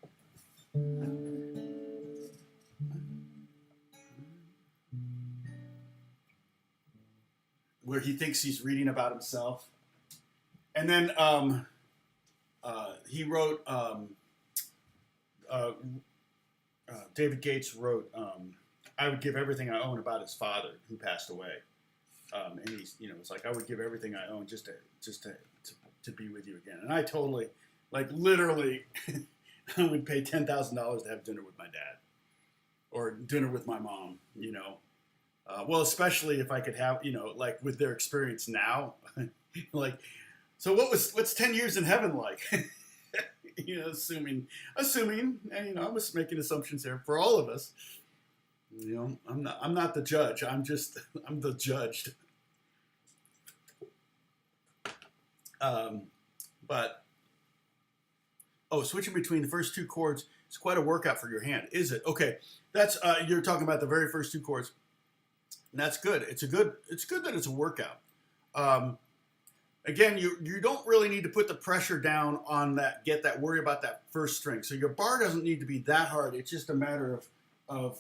Where he thinks he's reading about himself. And then he wrote, David Gates wrote, I would give everything I own about his father who passed away. And he's, you know, it's like, I would give everything I own just to be with you again. And I totally, like literally, I would pay $10,000 to have dinner with my dad or dinner with my mom, you know. Well, especially if I could have, you know, like with their experience now, like, so what's 10 years in heaven like? You know, assuming, and you know, I was making assumptions there for all of us. You know, I'm not the judge. I'm the judged. But switching between the first two chords is quite a workout for your hand, is it? Okay, that's you're talking about the very first two chords. And that's good. It's good that it's a workout. Again, you don't really need to put the pressure down on that. Worry about that first string. So your bar doesn't need to be that hard. It's just a matter of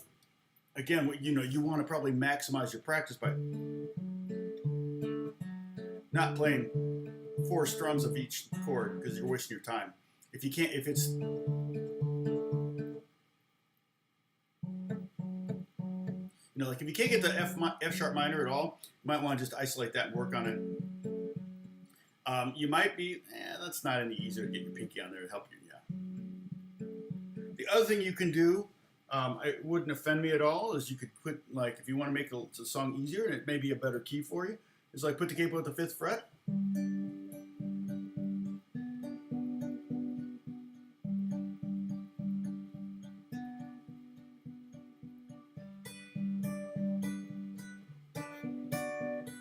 again, you know, you want to probably maximize your practice by not playing 4 strums of each chord because you're wasting your time. If you can't, if it's you know, like if you can't get the F sharp minor at all, you might want to just isolate that and work on it. You might be, that's not any easier to get your pinky on there to help you. Yeah. The other thing you can do, it wouldn't offend me at all, is you could put, like, if you want to make the song easier and it may be a better key for you, is like put the capo at the 5th fret.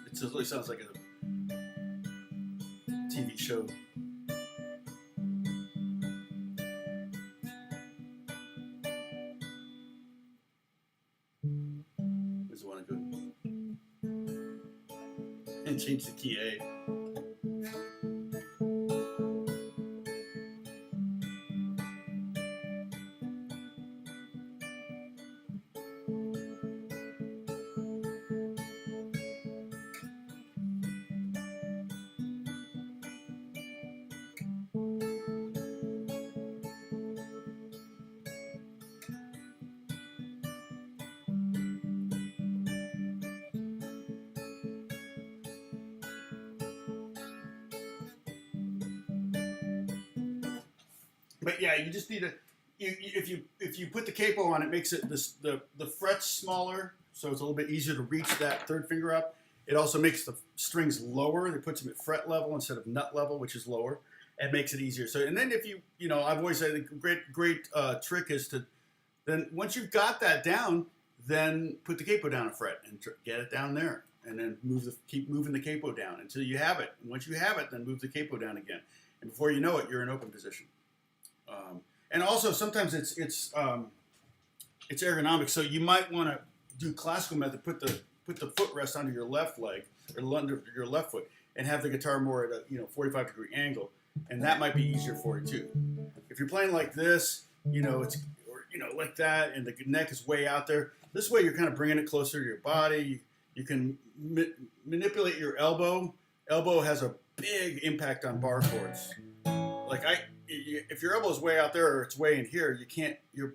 It really sounds like a TV show. This is one I go and change the key A. But yeah, you just need to. If you put the capo on, it makes it the frets smaller, so it's a little bit easier to reach that third finger up. It also makes the strings lower. It puts them at fret level instead of nut level, which is lower, and makes it easier. So, and then if you know, I've always said the great trick is to then once you've got that down, then put the capo down a fret and get it down there, and then keep moving the capo down until you have it. And once you have it, then move the capo down again, and before you know it, you're in open position. And also sometimes it's ergonomic, so you might want to do classical method, put the footrest under your left leg or under your left foot, and have the guitar more at a 45-degree angle, and that might be easier for you too. If you're playing like this, it's like that, and the neck is way out there. This way, you're kind of bringing it closer to your body. You can manipulate your elbow. Elbow has a big impact on bar chords. Like if your elbow is way out there or it's way in here, you can't. Your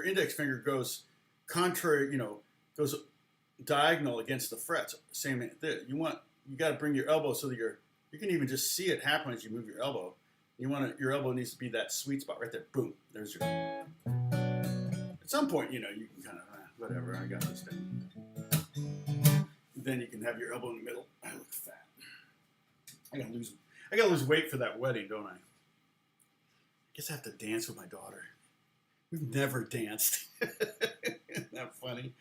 index finger goes contrary. Goes diagonal against the frets. Same thing. You got to bring your elbow so that you can even just see it happen as you move your elbow. Your elbow needs to be that sweet spot right there. Boom. There's your. At some point, you can kind of whatever. I got this down. Then you can have your elbow in the middle. I look fat. I gotta lose weight for that wedding, don't I? I guess I have to dance with my daughter. We've never danced. Isn't that funny?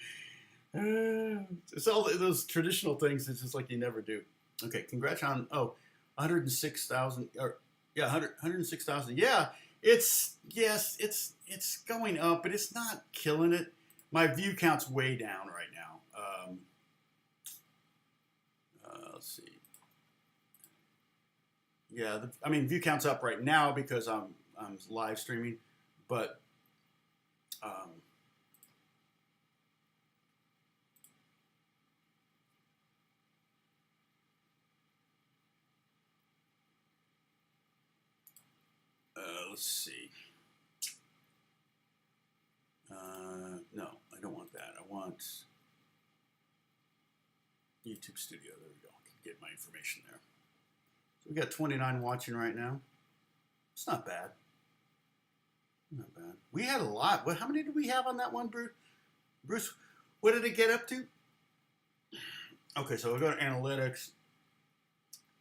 It's all those traditional things. It's just like you never do. Okay, congrats on 106,000 or 106,000. Yeah, it's going up, but it's not killing it. My view count's way down right now. Let's see. Yeah, view count's up right now because I'm live streaming, but let's see. No, I don't want that. I want YouTube Studio. There we go. I can get my information there. So we got 29 watching right now. It's not bad. Not bad. We had a lot. How many did we have on that one, Bruce? Bruce, what did it get up to? Okay, so we'll go to analytics.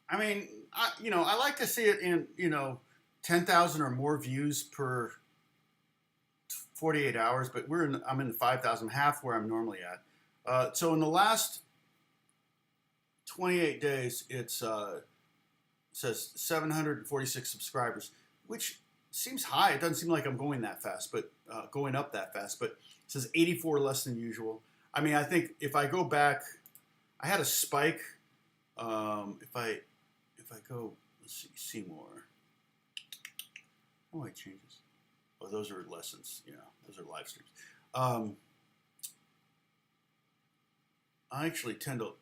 I like to see it in 10,000 or more views per 48 hours, but I'm in the 5,000, half where I'm normally at. So in the last 28 days, it says 746 subscribers, which seems high. It doesn't seem like I'm going that fast, but going up that fast. But it says 84 less than usual. I think if I go back, I had a spike. If I go, let's see more. How do I change this? Oh, those are lessons. Yeah, those are live streams. I actually tend to.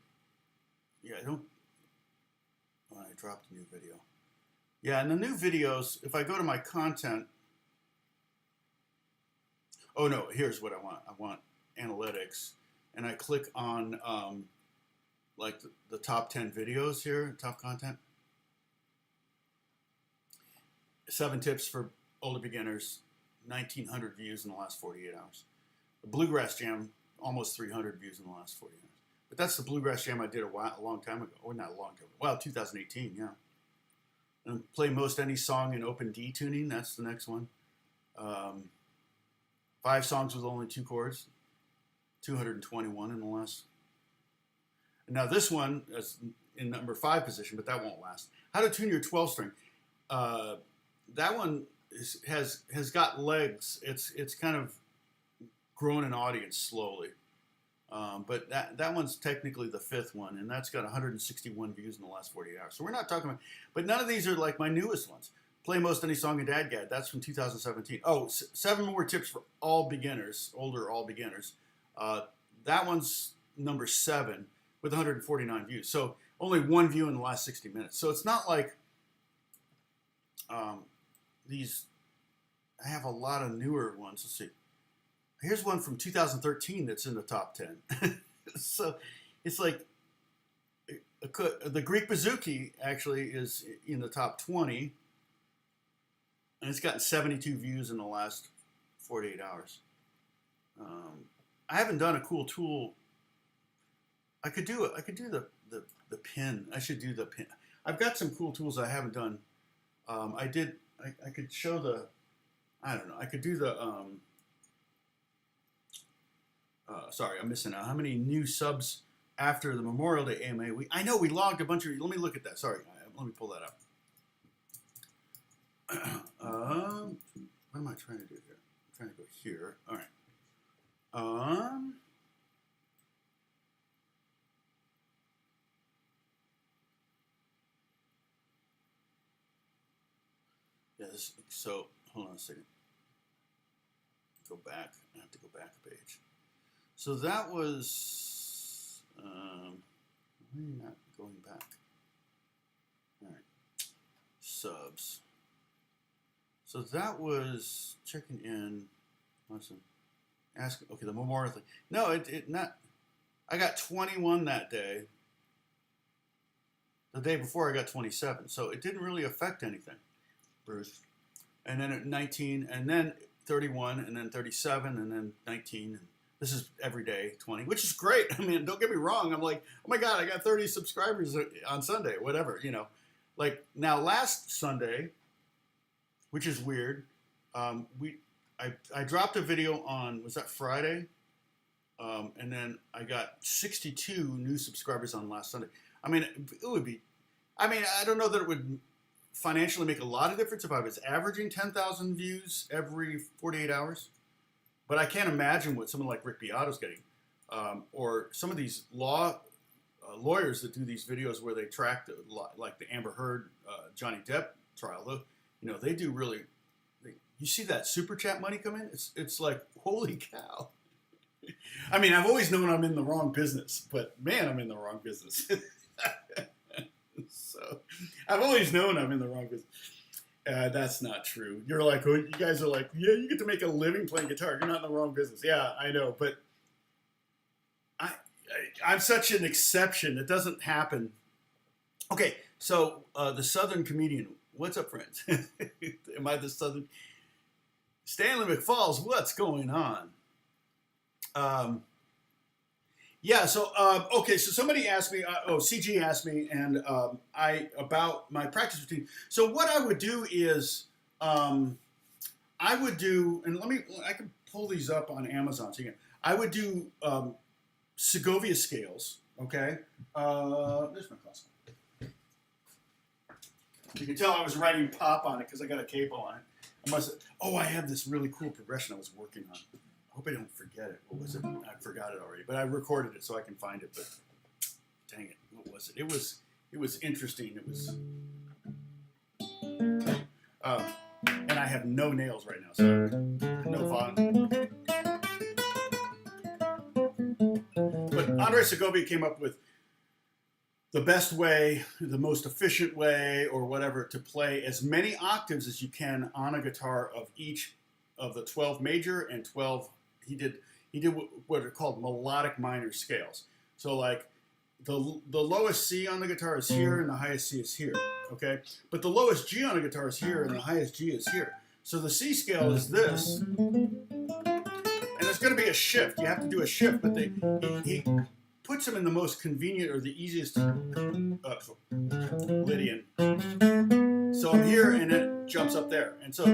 Yeah, I don't. Oh, I dropped a new video. Yeah, and the new videos, if I go to my content. Oh, no, here's what I want. I want analytics. And I click on like the top 10 videos here, top content. 7 tips for older beginners, 1,900 views in the last 48 hours. The Bluegrass Jam, almost 300 views in the last 48 hours. But that's the Bluegrass Jam I did a long time ago. Or not a long time ago. Well, 2018, yeah. And play most any song in open D tuning. That's the next one. 5 songs with only 2 chords. 221 in the last. And now this one is in number 5 position, but that won't last. How to tune your 12 string. That one has got legs. It's kind of grown an audience slowly. But that one's technically the 5th one, and that's got 161 views in the last 48 hours. So we're not talking about, but none of these are like my newest ones. Play most any song in Dadgad. That's from 2017. Oh, 7 more tips for all beginners, older all beginners. That one's number 7 with 149 views. So only 1 view in the last 60 minutes. So it's not like these. I have a lot of newer ones. Let's see. Here's one from 2013 that's in the top 10. So it's like the Greek Bouzouki actually is in the top 20. And it's gotten 72 views in the last 48 hours. I haven't done a cool tool. I could do the pin. I should do the pin. I've got some cool tools I haven't done. I could show the. I don't know. I could do the. Sorry, I'm missing out. How many new subs after the Memorial Day AMA? I know we logged a bunch of. Let me look at that. Sorry, let me pull that up. What am I trying to do here? I'm trying to go here. All right. is, so hold on a second. Go back. I have to go back a page. So that was, why are you not going back? All right, subs. So that was checking in. Listen, ask. Okay, the memorial thing. No, it not. I got 21 that day. The day before I got 27, so it didn't really affect anything, Bruce. And then at 19, and then 31, and then 37, and then 19. And this is every day 20, which is great. I mean, don't get me wrong. I'm like, oh my God, I got 30 subscribers on Sunday, whatever, you know. Like now, last Sunday, which is weird, I dropped a video on, was that Friday? And then I got 62 new subscribers on last Sunday. I mean, it would be, I mean, I don't know that it would financially make a lot of difference if I was averaging 10,000 views every 48 hours. But I can't imagine what someone like Rick Beato's getting. Or some of these lawyers that do these videos where they track, like the Amber Heard, Johnny Depp trial. You know, they do really, you see that super chat money come in? It's like, holy cow. I mean, I've always known I'm in the wrong business, but man, I'm in the wrong business. So I've always known I'm in the wrong business. That's not true. You're like, oh, you guys are like, yeah, you get to make a living playing guitar. You're not in the wrong business. Yeah, I know, but I'm such an exception. It doesn't happen. Okay, so the Southern comedian. What's up, friends? Am I the Southern? Stanley McFalls, what's going on? Yeah, so, okay, so somebody asked me, CG asked me, and about my practice routine. So what I would do is, I would do, and I can pull these up on Amazon, so I would do Segovia Scales, okay? There's my classical. You can tell I was writing pop on it because I got a capo on it. I have this really cool progression I was working on. I hope I don't forget it. What was it? I forgot it already, but I recorded it so I can find it. But dang it, what was it? It was interesting. It was, and I have no nails right now, so no fun. But Andre Segovia came up with the best way, the most efficient way, or whatever, to play as many octaves as you can on a guitar of each of the 12 major and 12. He did what are called melodic minor scales. So like the lowest C on the guitar is here and the highest C is here, okay? But the lowest G on the guitar is here and the highest G is here. So the C scale is this, and there's going to be a shift. You have to do a shift, but he puts them in the most convenient or the easiest Lydian. So I'm here and it jumps up there, and so.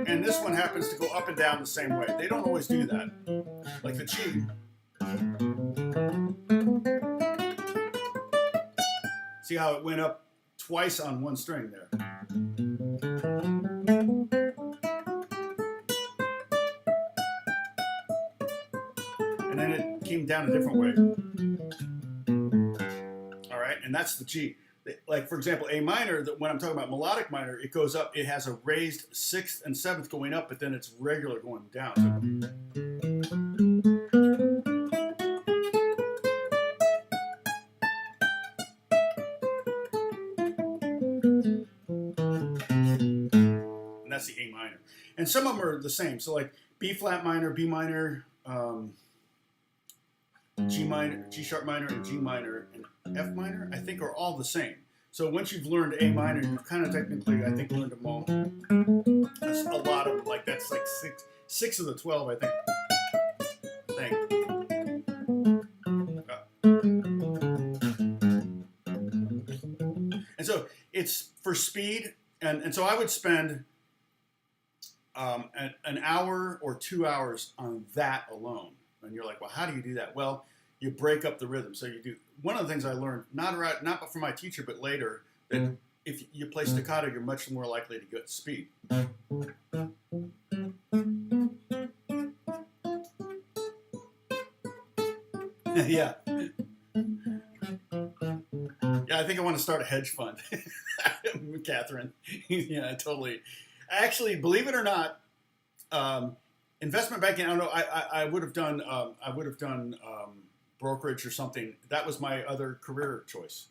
And this one happens to go up and down the same way. They don't always do that. Like the G. See how it went up twice on one string there. And then it came down a different way. All right, and that's the G. Like, for example, A minor, when I'm talking about melodic minor, it goes up, it has a raised 6th and 7th going up, but then it's regular going down. And that's the A minor. And some of them are the same. So like B flat minor, B minor, G minor, G sharp minor, and G minor, and F minor, I think are all the same. So once you've learned A minor, you've kind of technically, I think, learned them all. That's a lot of them. Like that's like six of the 12, I think. And so it's for speed, and so I would spend an hour or 2 hours on that alone. And you're like, well, how do you do that? Well, you break up the rhythm. So you do. One of the things I learned, not from my teacher, but later, that if you play staccato, you're much more likely to get speed. Yeah. Yeah, I think I want to start a hedge fund. Catherine. Yeah, totally. Actually, believe it or not, investment banking. I don't know. I would have done. Brokerage or something. That was my other career choice.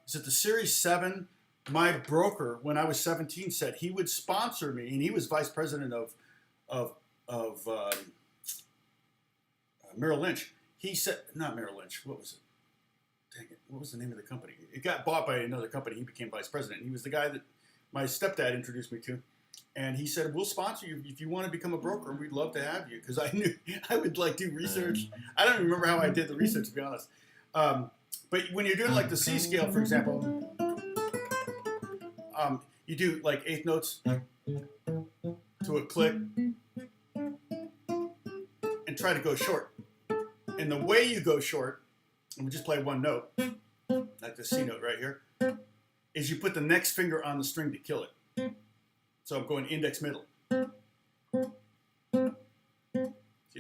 Is it the Series 7? My broker, when I was 17, said he would sponsor me, and he was vice president of Merrill Lynch. He said, not Merrill Lynch. What was it? Dang it! What was the name of the company? It got bought by another company. He became vice president. He was the guy that my stepdad introduced me to. And he said, we'll sponsor you if you want to become a broker. We'd love to have you. Because I knew I would like do research. I don't remember how I did the research, to be honest. But when you're doing like the C scale, for example, you do like eighth notes to a click and try to go short. And the way you go short, and we just play one note, like the C note right here, is you put the next finger on the string to kill it. So I'm going index middle. See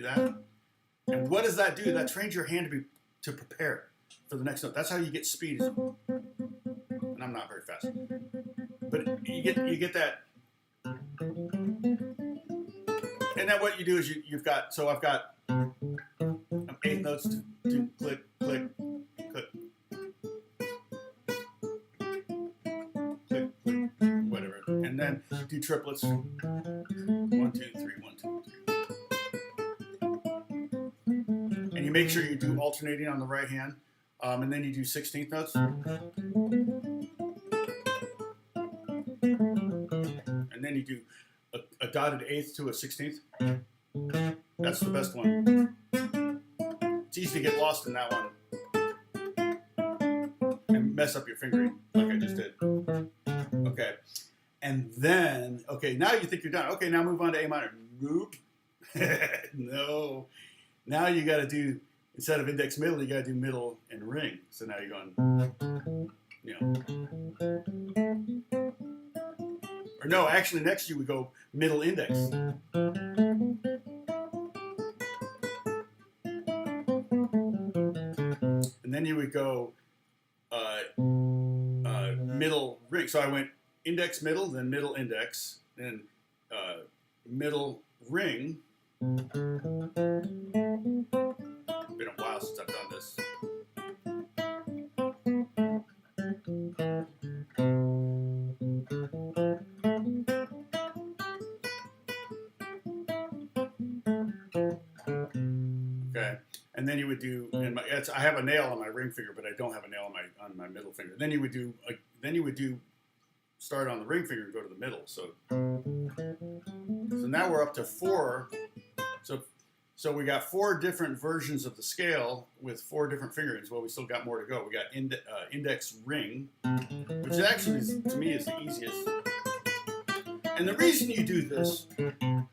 that? And what does that do? That trains your hand to prepare for the next note. That's how you get speed. And I'm not very fast, but you get that. And then what you do is you've got. So I've got eighth notes to click, click, click. Whatever, and then do triplets. 1, 2, 3, 1, 2, 3. And you make sure you do alternating on the right hand, and then you do 16th notes, and then you do a dotted eighth to a 16th. That's the best one. It's easy to get lost in that one and mess up your fingering, like I just did. Okay, and then, okay, now you think you're done. Okay, now move on to A minor. Nope. No. Now you got to do, instead of index middle, you got to do middle and ring. So now you're going, you know. Or no, actually next you would go middle index. And then you would go middle ring. So I went index middle, then middle index, then middle ring. It's been a while since I've done this. Okay, and then you would do. I have a nail on my ring finger, but I don't have a nail on my middle finger. Then you would do. Start on the ring finger and go to the middle. So now we're up to 4. So we got 4 different versions of the scale with 4 different fingerings. Well, we still got more to go. We got index ring, which actually to me is the easiest. And the reason you do this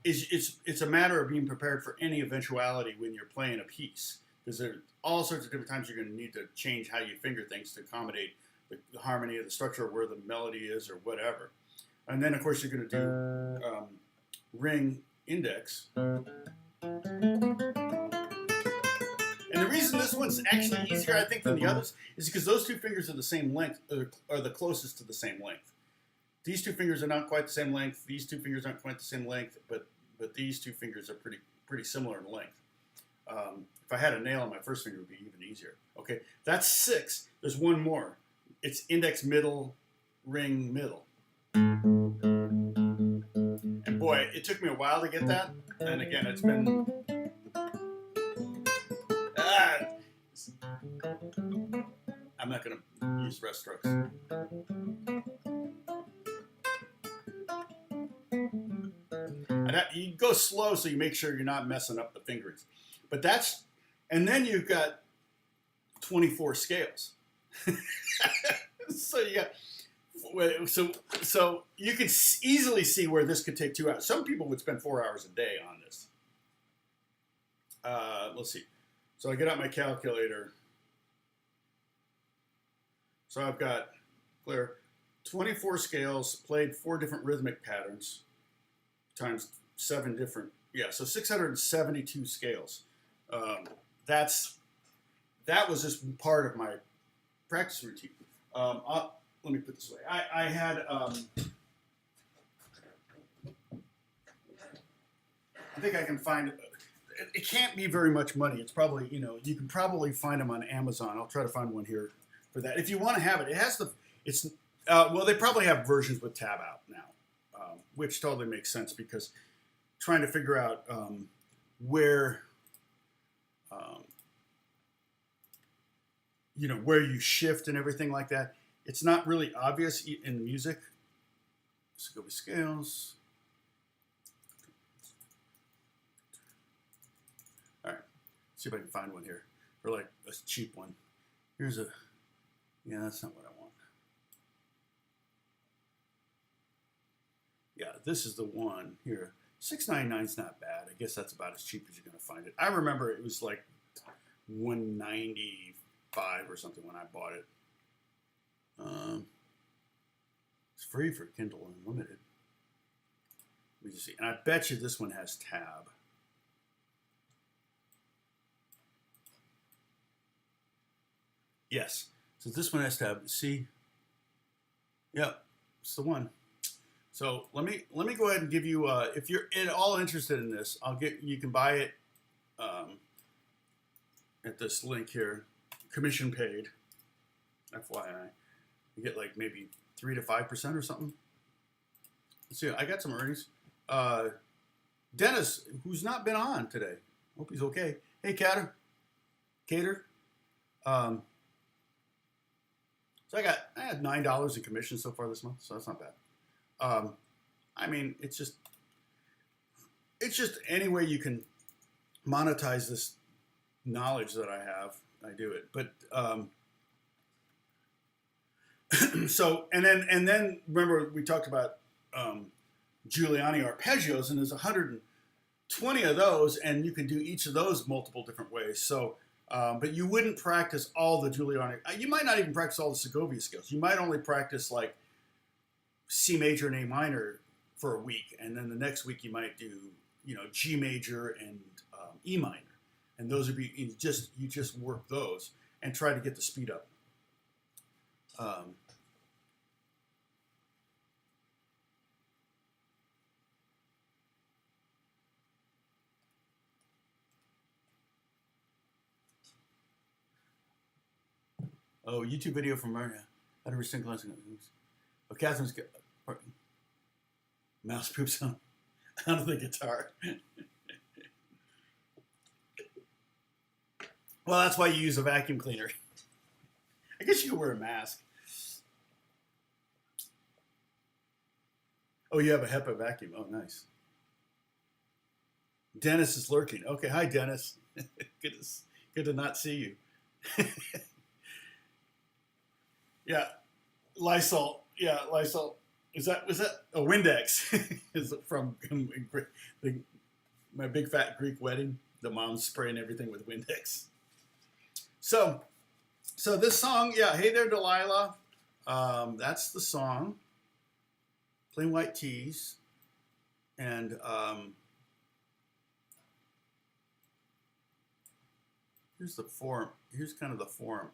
is it's a matter of being prepared for any eventuality when you're playing a piece, because there are all sorts of different times you're going to need to change how you finger things to accommodate the harmony of the structure, where the melody is, or whatever. And then, of course, you're going to do ring index. And the reason this one's actually easier, I think, than the others is because those 2 fingers are the same length, are the closest to the same length. These 2 fingers are not quite the same length. These 2 fingers aren't quite the same length, but these 2 fingers are pretty similar in length. If I had a nail on my first finger, it would be even easier. Okay, that's 6. There's one more. It's index middle, ring middle. And boy, it took me a while to get that. And again, it's been... I'm not going to use rest strokes. And you go slow so you make sure you're not messing up the fingerings. But that's... And then you've got 24 scales. So you got, so you could easily see where this could take 2 hours. Some people would spend 4 hours a day on this. Let's see. So I get out my calculator. So I've got clear 24 scales played 4 different rhythmic patterns times 7 different. Yeah, so 672 scales. That was just part of my practice routine. Let let me put it this way. I had, I think I can find, it can't be very much money. It's probably, you know, you can probably find them on Amazon. I'll try to find one here for that. If you want to have it, it has the, it's, well, they probably have versions with tab out now, which totally makes sense because trying to figure out where, you know, where you shift and everything like that. It's not really obvious in music. Segovia Scales. All right, see if I can find one here, or like a cheap one. Here's a, yeah, that's not what I want. Yeah, this is the one here. $6.99 is not bad. I guess that's about as cheap as you're gonna find it. I remember it was like $195 or something when I bought it. It's free for Kindle Unlimited. Let me just see. And I bet you this one has tab. Yes. So this one has tab. See? Yep. It's the one. So let me go ahead and give you if you're at all interested in this, you can buy it at this link here, commission paid. FYI, you get like maybe 3 to 5% or something. Let's see. I got some earnings. Dennis, who's not been on today, hope he's okay. Hey, Cater. So I had $9 in commission so far this month, so that's not bad. I mean, it's just any way you can monetize this knowledge that I have, I do it. But so and then remember we talked about Giuliani Arpeggios, and there's 120 of those, and you can do each of those multiple different ways. So, but you wouldn't practice all the Giuliani. You might not even practice all the Segovia scales. You might only practice like C major and A minor for a week, and then the next week you might do, you know, G major and E minor, and those would be you just work those and try to get the speed up. Oh, YouTube video from Maria. How to resynchronize. Oh, Catherine's got mouse poops on the guitar. Well, that's why you use a vacuum cleaner. I guess you could wear a mask. Oh, you have a HEPA vacuum. Oh, nice. Dennis is lurking. Okay, hi, Dennis. Good to not see you. Yeah, Lysol. Yeah, Lysol. Was that a Windex? Is it from my big fat Greek wedding? The mom's spraying everything with Windex. So this song, yeah, Hey There Delilah. That's the song. PlainWhiteT's, and here's the form. Here's kind of the form.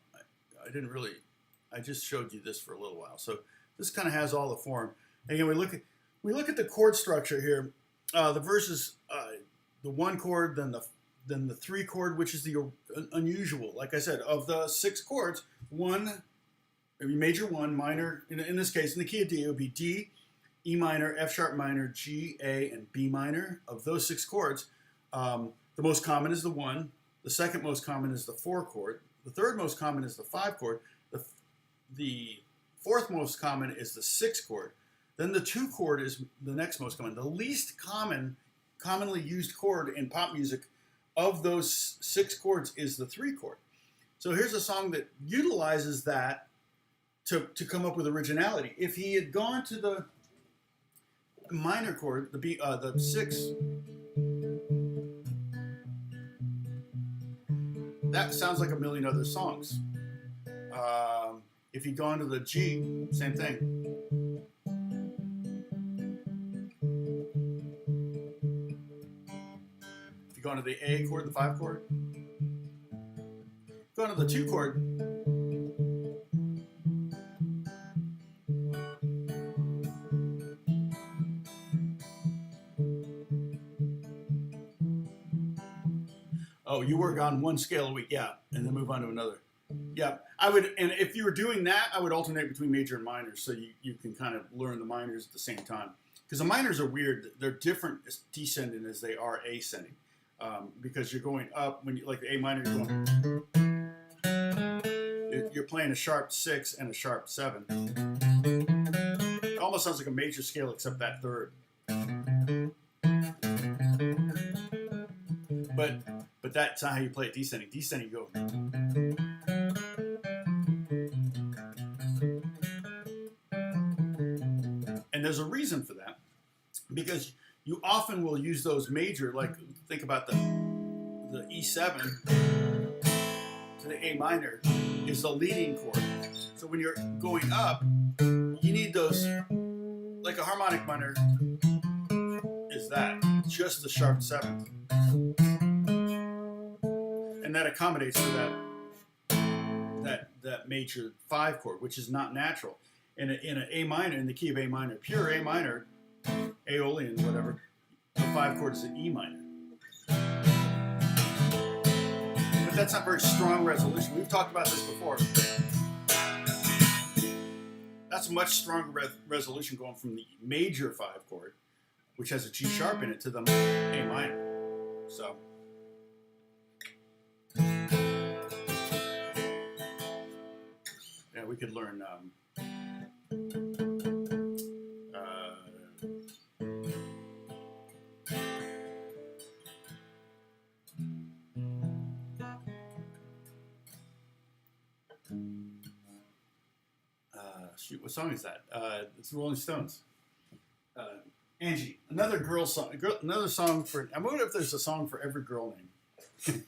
I just showed you this for a little while. So this kind of has all the form. Again, we look at the chord structure here. The verses, the one chord, then the three chord, which is the unusual. Like I said, of the 6 chords, major 1, minor. In this case, in the key of D, it would be D, E minor, F sharp minor, G, A, and B minor. Of those 6 chords, the most common is the 1. The second most common is the 4 chord. The third most common is the 5 chord. The fourth most common is the 6 chord. Then the 2 chord is the next most common. The least commonly used chord in pop music of those 6 chords is the 3 chord. So here's a song that utilizes that to come up with originality. If he had gone to the minor chord, the 6, that sounds like a million other songs. If you'd gone to the G, same thing. If you've gone to the A chord, the 5 chord, gone to the 2 chord, Oh, you work on one scale a week, yeah, and then move on to another. Yeah, I would, and if you were doing that, I would alternate between major and minors, so you can kind of learn the minors at the same time. Because the minors are weird; they're different descending as they are ascending, because you're going up when you like the A minor, you're playing a sharp 6 and a sharp 7. It almost sounds like a major scale except that third. But that's not how you play it descending. Descending, you go. And there's a reason for that, because you often will use those major, like think about the E7 to the A minor is the leading chord. So when you're going up, you need those, like a harmonic minor is that, just the sharp 7th. And that accommodates for that major 5 chord, which is not natural. In an A minor, in the key of A minor, pure A minor, Aeolian, whatever, the 5 chord is an E minor. But that's not very strong resolution. We've talked about this before. That's a much stronger resolution going from the major 5 chord, which has a G sharp in it, to the A minor. So. Yeah, we could learn shoot, what song is that? It's the Rolling Stones. Angie, another girl song. Another song for. I wonder if there's a song for every girl name.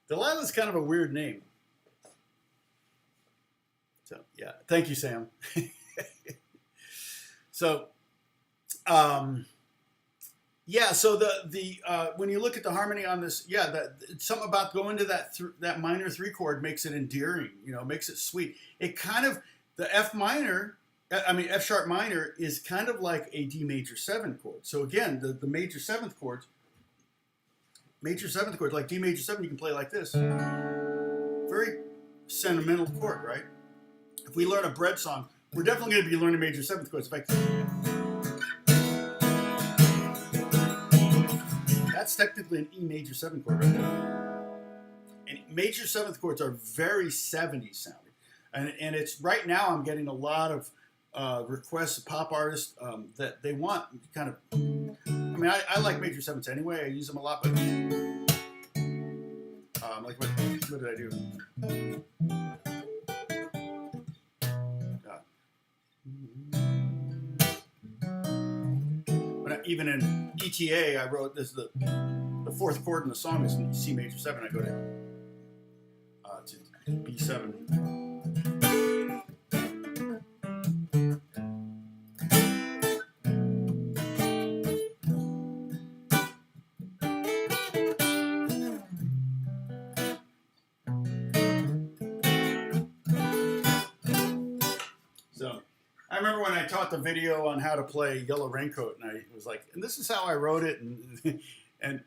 Delilah's kind of a weird name. So yeah, thank you, Sam. So, yeah. So the when you look at the harmony on this, yeah, it's something about going to that minor 3 chord makes it endearing. You know, makes it sweet. It kind of the F sharp minor is kind of like a D major 7 chord. So again, the major 7th chords, like D major 7, you can play like this. Very sentimental chord, right? If we learn a bread song, we're definitely going to be learning major 7th chords. In fact, that's technically an E major 7 chord right there. And major 7th chords are very 70s sounding. And it's right now I'm getting a lot of requests of pop artists that they want kind of, I mean, I like major 7s anyway. I use them a lot, but like what did I do? Even in ETA, I wrote this. The 4th chord in the song is in C major 7. I go to B7. So. I remember when I taught the video on how to play Yellow Raincoat, and I was like, and this is how I wrote it, and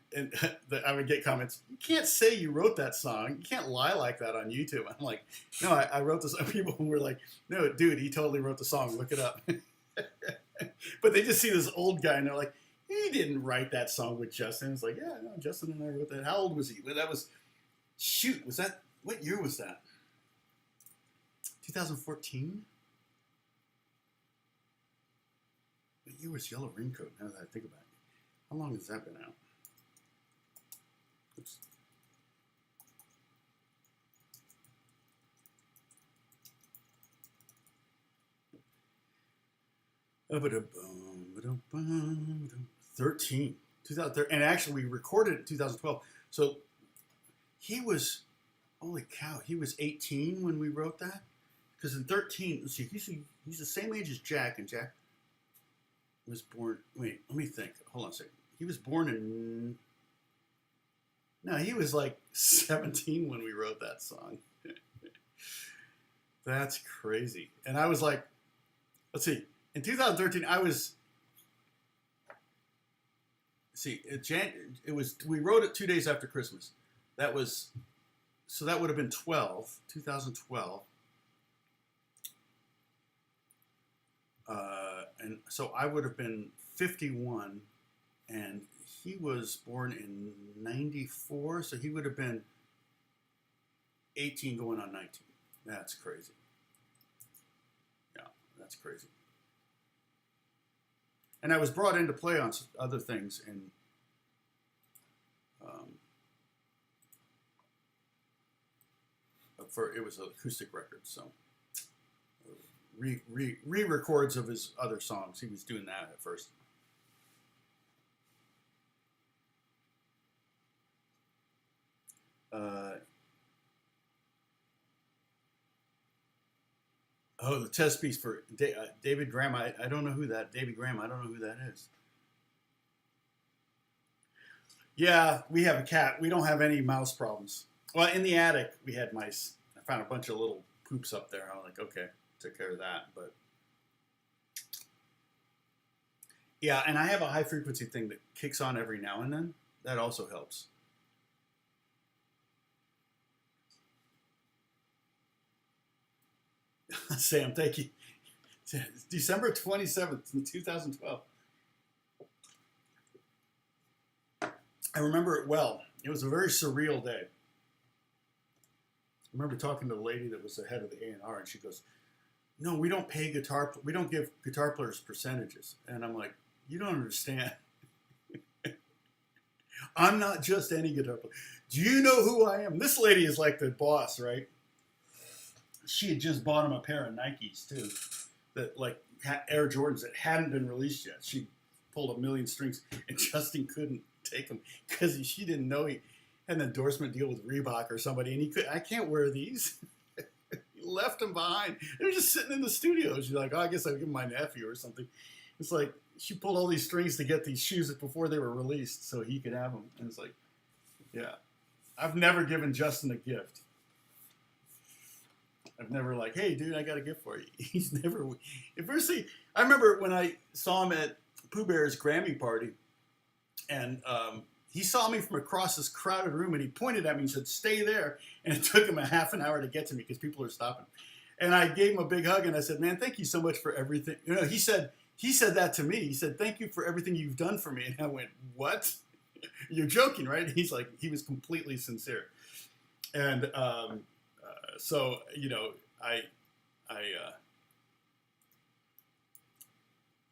I would get comments, you can't say you wrote that song, you can't lie like that on YouTube. I'm like, no, I wrote this. People were like, no, dude, he totally wrote the song, look it up. But they just see this old guy, and they're like, he didn't write that song with Justin. It's like, yeah, no, Justin and I wrote that. How old was he? Well, that was, shoot, was that, what year was that? 2014? What year was Yellow Raincoat, now that I think about it? How long has that been out? Oops. $13. 2013. And actually, we recorded it in 2012. So he was, holy cow, he was 18 when we wrote that? Because in 13, let's see, he's the same age as Jack, and Jack was born, wait, let me think. Hold on a second. He was born in, no, he was like 17 when we wrote that song. That's crazy. And I was like, let's see, in 2013, I was, see, we wrote it 2 days after Christmas. That was, so that would have been 2012. And so I would have been 51, and he was born in 94, so he would have been 18 going on 19. That's crazy. Yeah, that's crazy. And I was brought in to play on other things, and it was an acoustic record, so re-records of his other songs. He was doing that at first. Oh, the test piece for David Graham. I don't know who that, David Graham, I don't know who that is. Yeah, we have a cat. We don't have any mouse problems. Well, in the attic, we had mice. I found a bunch of little poops up there. I'm like, okay, took care of that. But yeah, and I have a high frequency thing that kicks on every now and then. That also helps. Sam, thank you. December 27th, 2012. I remember it well. It was a very surreal day. I remember talking to the lady that was the head of the A&R, and she goes, "No, we don't pay we don't give guitar players percentages." And I'm like, "You don't understand. I'm not just any guitar player. Do you know who I am?" This lady is like the boss, right? She had just bought him a pair of Nikes too, that like Air Jordans that hadn't been released yet. She pulled a million strings, and Justin couldn't take them because she didn't know he had an endorsement deal with Reebok or somebody, and he could. I can't wear these. He left them behind. They're just sitting in the studio. She's like, "Oh, I guess I'll give them my nephew or something." It's like she pulled all these strings to get these shoes before they were released, so he could have them. And it's like, yeah, I've never given Justin a gift. I've never like, "Hey, dude, I got a gift for you." He's never. I remember when I saw him at Pooh Bear's Grammy party, and he saw me from across this crowded room, and he pointed at me and said, "Stay there." And it took him a half an hour to get to me because people are stopping. And I gave him a big hug, and I said, "Man, thank you so much for everything." You know, he said that to me. He said, "Thank you for everything you've done for me." And I went, "What? You're joking, right?" He's like, he was completely sincere. And so, you know, I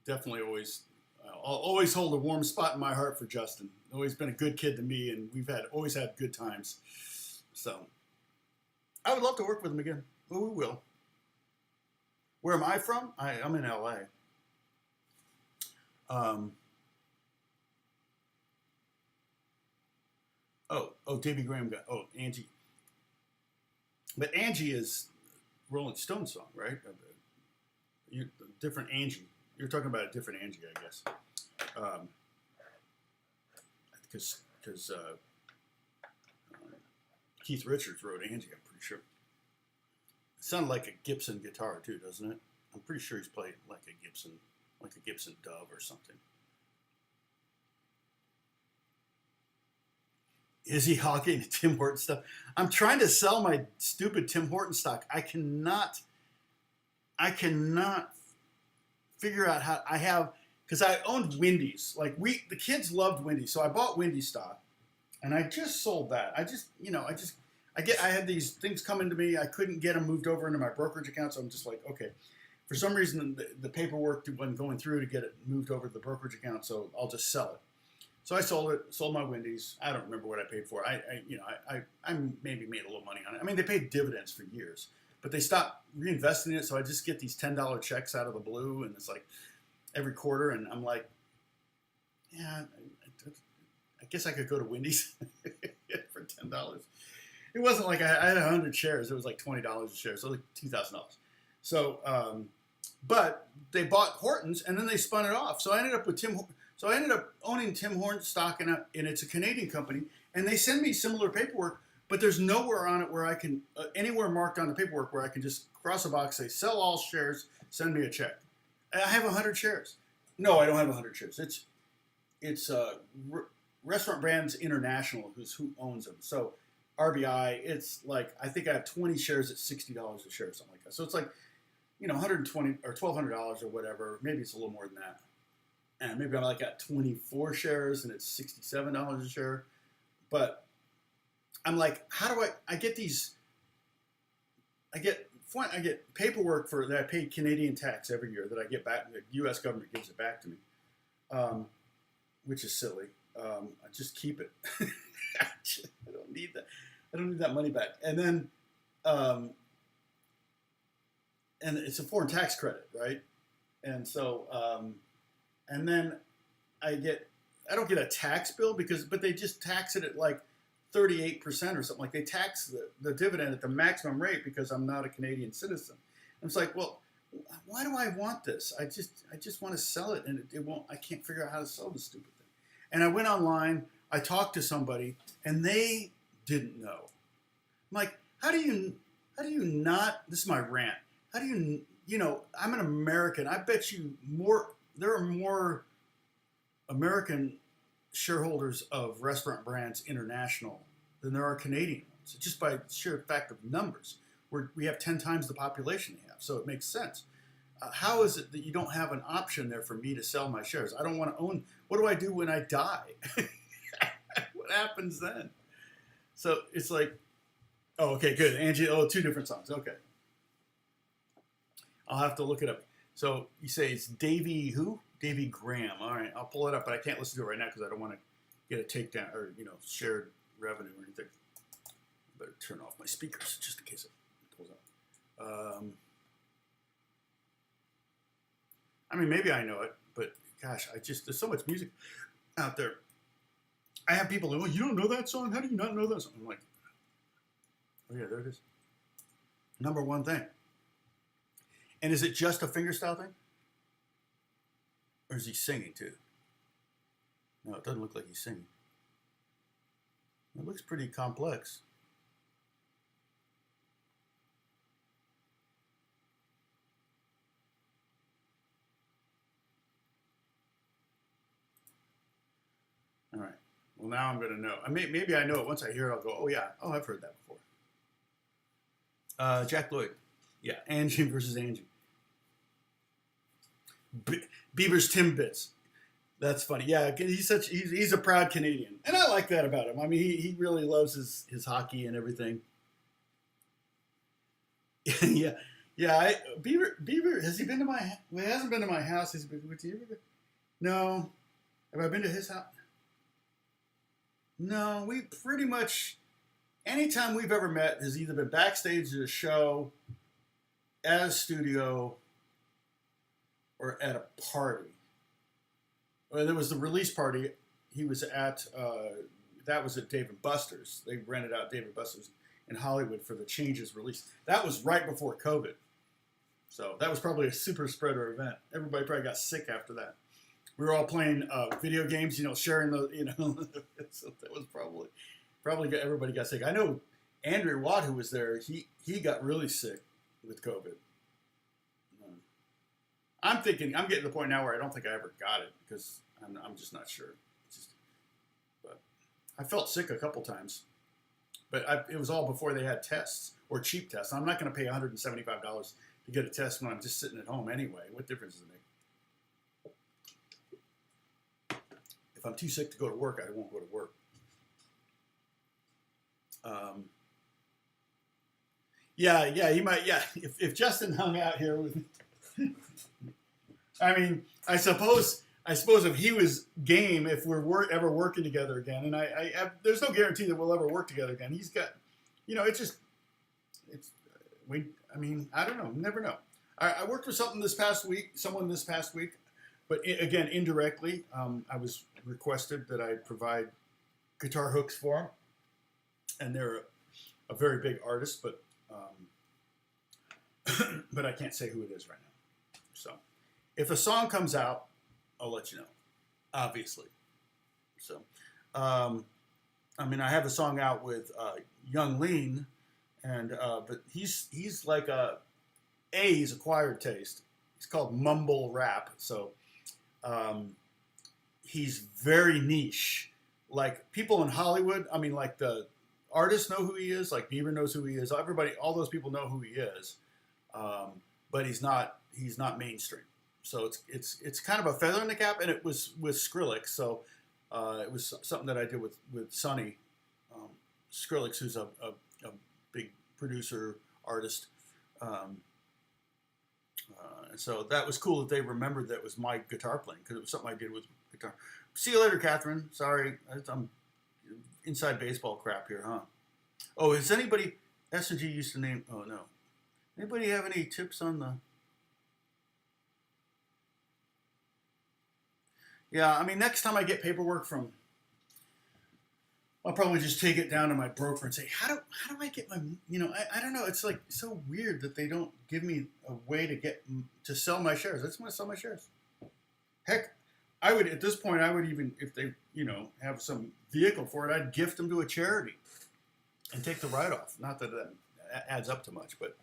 definitely I'll always hold a warm spot in my heart for Justin. Always been a good kid to me, and we've always had good times. So I would love to work with him again. Well, we will. Where am I from? I'm in LA. Davy Graham got. Oh, Angie. But Angie is Rolling Stone song, right? Different Angie. You're talking about a different Angie, I guess. Because Keith Richards wrote Angie, I'm pretty sure. It sounded like a Gibson guitar too, doesn't it? I'm pretty sure he's played like a Gibson Dove or something. Is he hawking Tim Horton stuff? I'm trying to sell my stupid Tim Horton stock. I cannot figure out how. Because I owned Wendy's. Like the kids loved Wendy's, so I bought Wendy's stock, and I just sold that. I had these things coming to me. I couldn't get them moved over into my brokerage account, so I'm just like, okay. For some reason, the paperwork wasn't going through to get it moved over to the brokerage account, so I'll just sell it. So I sold my Wendy's. I don't remember what I paid for it. I maybe made a little money on it. I mean, they paid dividends for years, but they stopped reinvesting in it, so I just get these $10 checks out of the blue, and it's like every quarter, and I'm like, yeah, I guess I could go to Wendy's for $10. It wasn't like I had 100 shares. It was like $20 a share, so like $2,000. So, but they bought Hortons, and then they spun it off. So I ended up with So I ended up owning Tim Horton stock, and it's a Canadian company, and they send me similar paperwork, but there's nowhere on it where I can, anywhere marked on the paperwork where I can just cross a box, say, sell all shares, send me a check. And I have 100 shares. No, I don't have 100 shares. It's Restaurant Brands International who owns them. So RBI, it's like, I think I have 20 shares at $60 a share or something like that. So it's like, you know, 120 or $1,200 or whatever. Maybe it's a little more than that. And maybe I'm like at 24 shares and it's $67 a share. But I'm like, how do I get these? I get paperwork for that I pay Canadian tax every year that I get back. The U.S. government gives it back to me, which is silly. I just keep it. I don't need that. I don't need that money back. And then, and it's a foreign tax credit, right? And so, and then I don't get a tax bill but they just tax it at like 38% or something. Like they tax the dividend at the maximum rate because I'm not a Canadian citizen. And it's like, well, why do I want this? I just want to sell it, and it won't. I can't figure out how to sell this stupid thing. And I went online. I talked to somebody, and they didn't know. I'm like, how do you not? This is my rant. How do you know? I'm an American. I bet you there are more American shareholders of restaurant brands international than there are Canadian ones, just by sheer fact of numbers. We have 10 times the population they have, so it makes sense. How is it that you don't have an option there for me to sell my shares? I don't want to own. What do I do when I die? What happens then? So it's like, oh, okay, good. Angie, two different songs. Okay. I'll have to look it up. So you say it's Davy who? Davy Graham. All right, I'll pull it up, but I can't listen to it right now because I don't want to get a takedown or, you know, shared revenue or anything. Better turn off my speakers just in case it pulls up. I mean, maybe I know it, but gosh, there's so much music out there. I have people go, oh, you don't know that song? How do you not know that song? I'm like, oh yeah, there it is. Number one thing. And is it just a fingerstyle thing? Or is he singing too? No, it doesn't look like he's singing. It looks pretty complex. All right. Well, now I'm going to know. Maybe I know it. Once I hear it, I'll go, oh, yeah. Oh, I've heard that before. Jack Lloyd. Yeah, Angie versus Angie. Bieber's Timbits. That's funny. Yeah, he's a proud Canadian, and I like that about him. I mean, he really loves his hockey and everything. Yeah. Bieber has he been to my? Well, he hasn't been to my house. Has he been with you? No. Have I been to his house? No. We pretty much anytime we've ever met has either been backstage at a show, at a studio, or at a party. Well, there was the release party. He was at, that was at Dave & Buster's. They rented out Dave & Buster's in Hollywood for the Changes release. That was right before COVID. So that was probably a super spreader event. Everybody probably got sick after that. We were all playing video games, sharing the, so that was probably everybody got sick. I know Andrew Watt, who was there, he got really sick with COVID. I'm getting to the point now where I don't think I ever got it because I'm just not sure. But I felt sick a couple times, but it was all before they had tests or cheap tests. I'm not going to pay $175 to get a test when I'm just sitting at home anyway. What difference does it make? If I'm too sick to go to work, I won't go to work. He might. Yeah, if Justin hung out here with me. I mean, I suppose if he was game, if we're ever working together again, and I there's no guarantee that we'll ever work together again. He's got, I don't know, never know. I worked with someone this past week, but again, indirectly, I was requested that I provide guitar hooks for him, and they're a very big artist, but I can't say who it is right now. So, if a song comes out, I'll let you know, obviously. So, I have a song out with Young Lean, and but he's like he's acquired taste. He's called mumble rap. So, he's very niche. Like people in Hollywood, like the artists know who he is. Like Bieber knows who he is. Everybody, all those people know who he is. But he's not mainstream. So it's kind of a feather in the cap, and it was with Skrillex. So it was something that I did with Sonny Skrillex, who's a big producer artist. And so that was cool that they remembered that was my guitar playing, because it was something I did with guitar. See you later, Catherine. Sorry, I'm inside baseball crap here, huh? Oh, is anybody, S&G used to name, oh no. Anybody have any tips on the... Yeah, I mean, next time I get paperwork from, I'll probably just take it down to my broker and say, how do I get my, I don't know. It's like so weird that they don't give me a way to sell my shares. I just want to sell my shares. Heck, I would, at this point, I would even, if they, have some vehicle for it, I'd gift them to a charity and take the write-off. Not that that adds up to much, but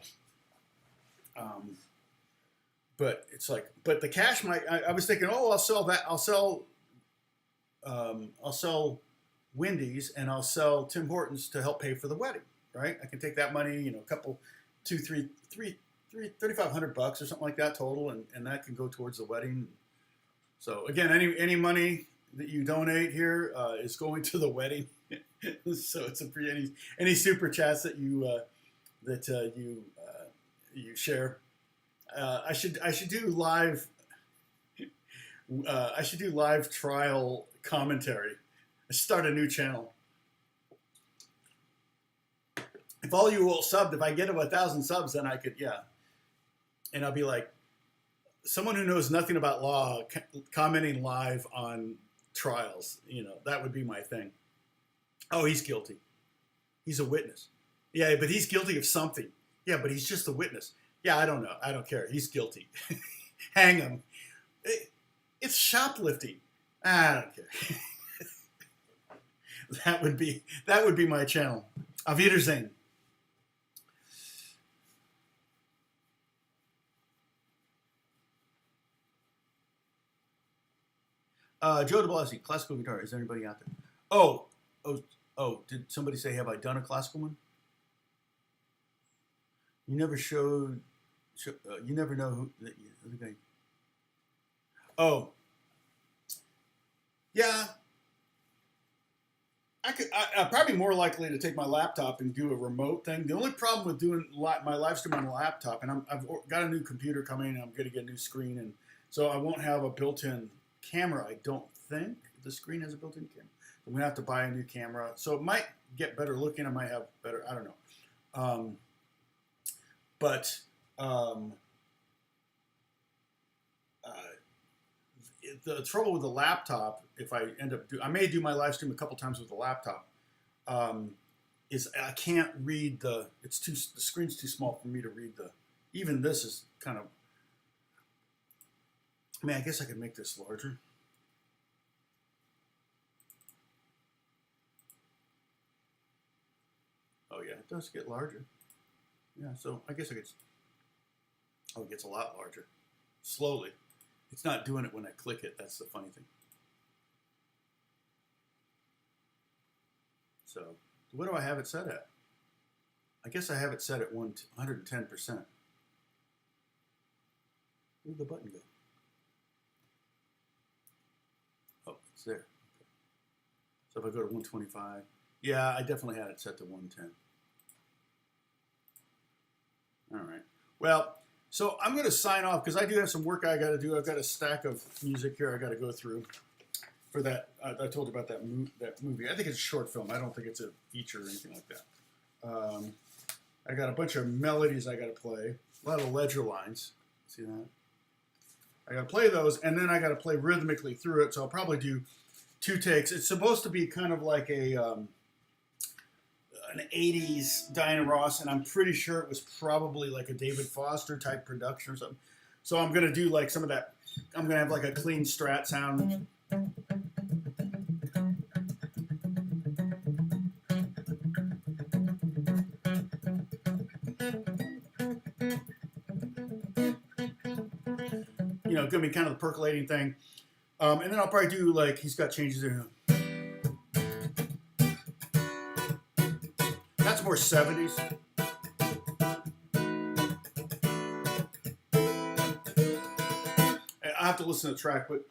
it's like, but the cash might, I was thinking, oh, I'll sell that. I'll sell Wendy's and I'll sell Tim Hortons to help pay for the wedding, right? I can take that money, a couple, $3,500 or something like that total. And that can go towards the wedding. So again, any money that you donate here is going to the wedding. So it's any super chats that you share. I should do live. I should do live trial commentary. I start a new channel. If all you will subbed, if I get to 1,000 subs, then I could, yeah. And I'll be like, someone who knows nothing about law commenting live on trials. That would be my thing. Oh, he's guilty. He's a witness. Yeah, but he's guilty of something. Yeah, but he's just a witness. Yeah, I don't know. I don't care. He's guilty. Hang him. It's shoplifting. I don't care. That would be my channel. Auf Wiedersehen. Joe DeBlasi, classical guitar. Is there anybody out there? Oh, did somebody say, have I done a classical one? You never showed, you never know who, the guy. Oh, yeah. I'm probably more likely to take my laptop and do a remote thing. The only problem with doing my live stream on a laptop, and I've got a new computer coming, and I'm going to get a new screen, and so I won't have a built-in camera. I don't think the screen has a built-in camera. I'm going to have to buy a new camera, so it might get better looking. I might have better. I don't know. The trouble with the laptop, if I end up I may do my live stream a couple times with the laptop, is I can't read the screen's too small for me to read even this is kind of, I mean, I guess I could make this larger. Oh yeah, it does get larger. Yeah, so I guess I could, oh, it gets a lot larger, slowly. It's not doing it when I click it. That's the funny thing. So what do I have it set at? I guess I have it set at 110%. Where'd the button go? Oh, it's there. Okay. So if I go to 125, yeah, I definitely had it set to 110. All right. Well, so I'm going to sign off because I do have some work I got to do. I've got a stack of music here I got to go through for that. I told you about that movie. I think it's a short film. I don't think it's a feature or anything like that. I got a bunch of melodies I got to play. A lot of ledger lines. See that? I got to play those, and then I got to play rhythmically through it. So I'll probably do 2 takes. It's supposed to be kind of like an 80s Diana Ross, and I'm pretty sure it was probably like a David Foster type production or something. So I'm going to do like some of that. I'm going to have like a clean Strat sound. Going to be kind of the percolating thing. And then I'll probably do like, he's got changes in That's more 70s. I have to listen to the track, but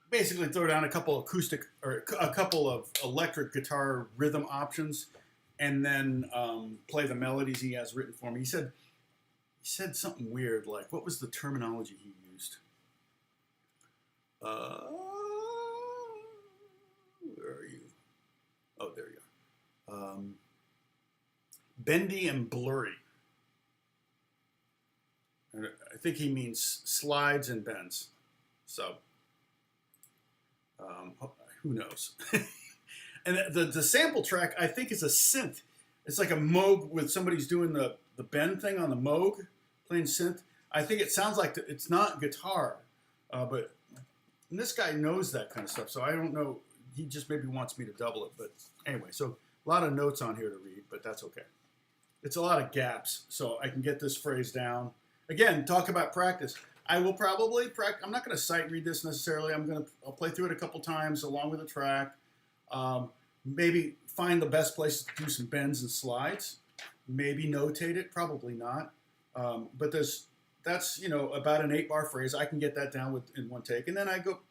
basically throw down a couple acoustic or a couple of electric guitar rhythm options, and then play the melodies he has written for me. He said something weird, like, what was the terminology he used? Where are you? Oh, there you are. Bendy and blurry. And I think he means slides and bends. So, who knows? And the sample track, I think, is a synth. It's like a Moog with somebody's doing the bend thing on the Moog, playing synth. I think it sounds like it's not guitar, but this guy knows that kind of stuff. So I don't know. He just maybe wants me to double it. But anyway, so a lot of notes on here to read, but that's okay. It's a lot of gaps, so I can get this phrase down. Again, talk about practice. I will probably practice. I'm not going to sight read this necessarily. I'll play through it a couple times along with the track. Maybe find the best places to do some bends and slides. Maybe notate it. Probably not. But that's about an 8-bar phrase. I can get that down in one take, and then I go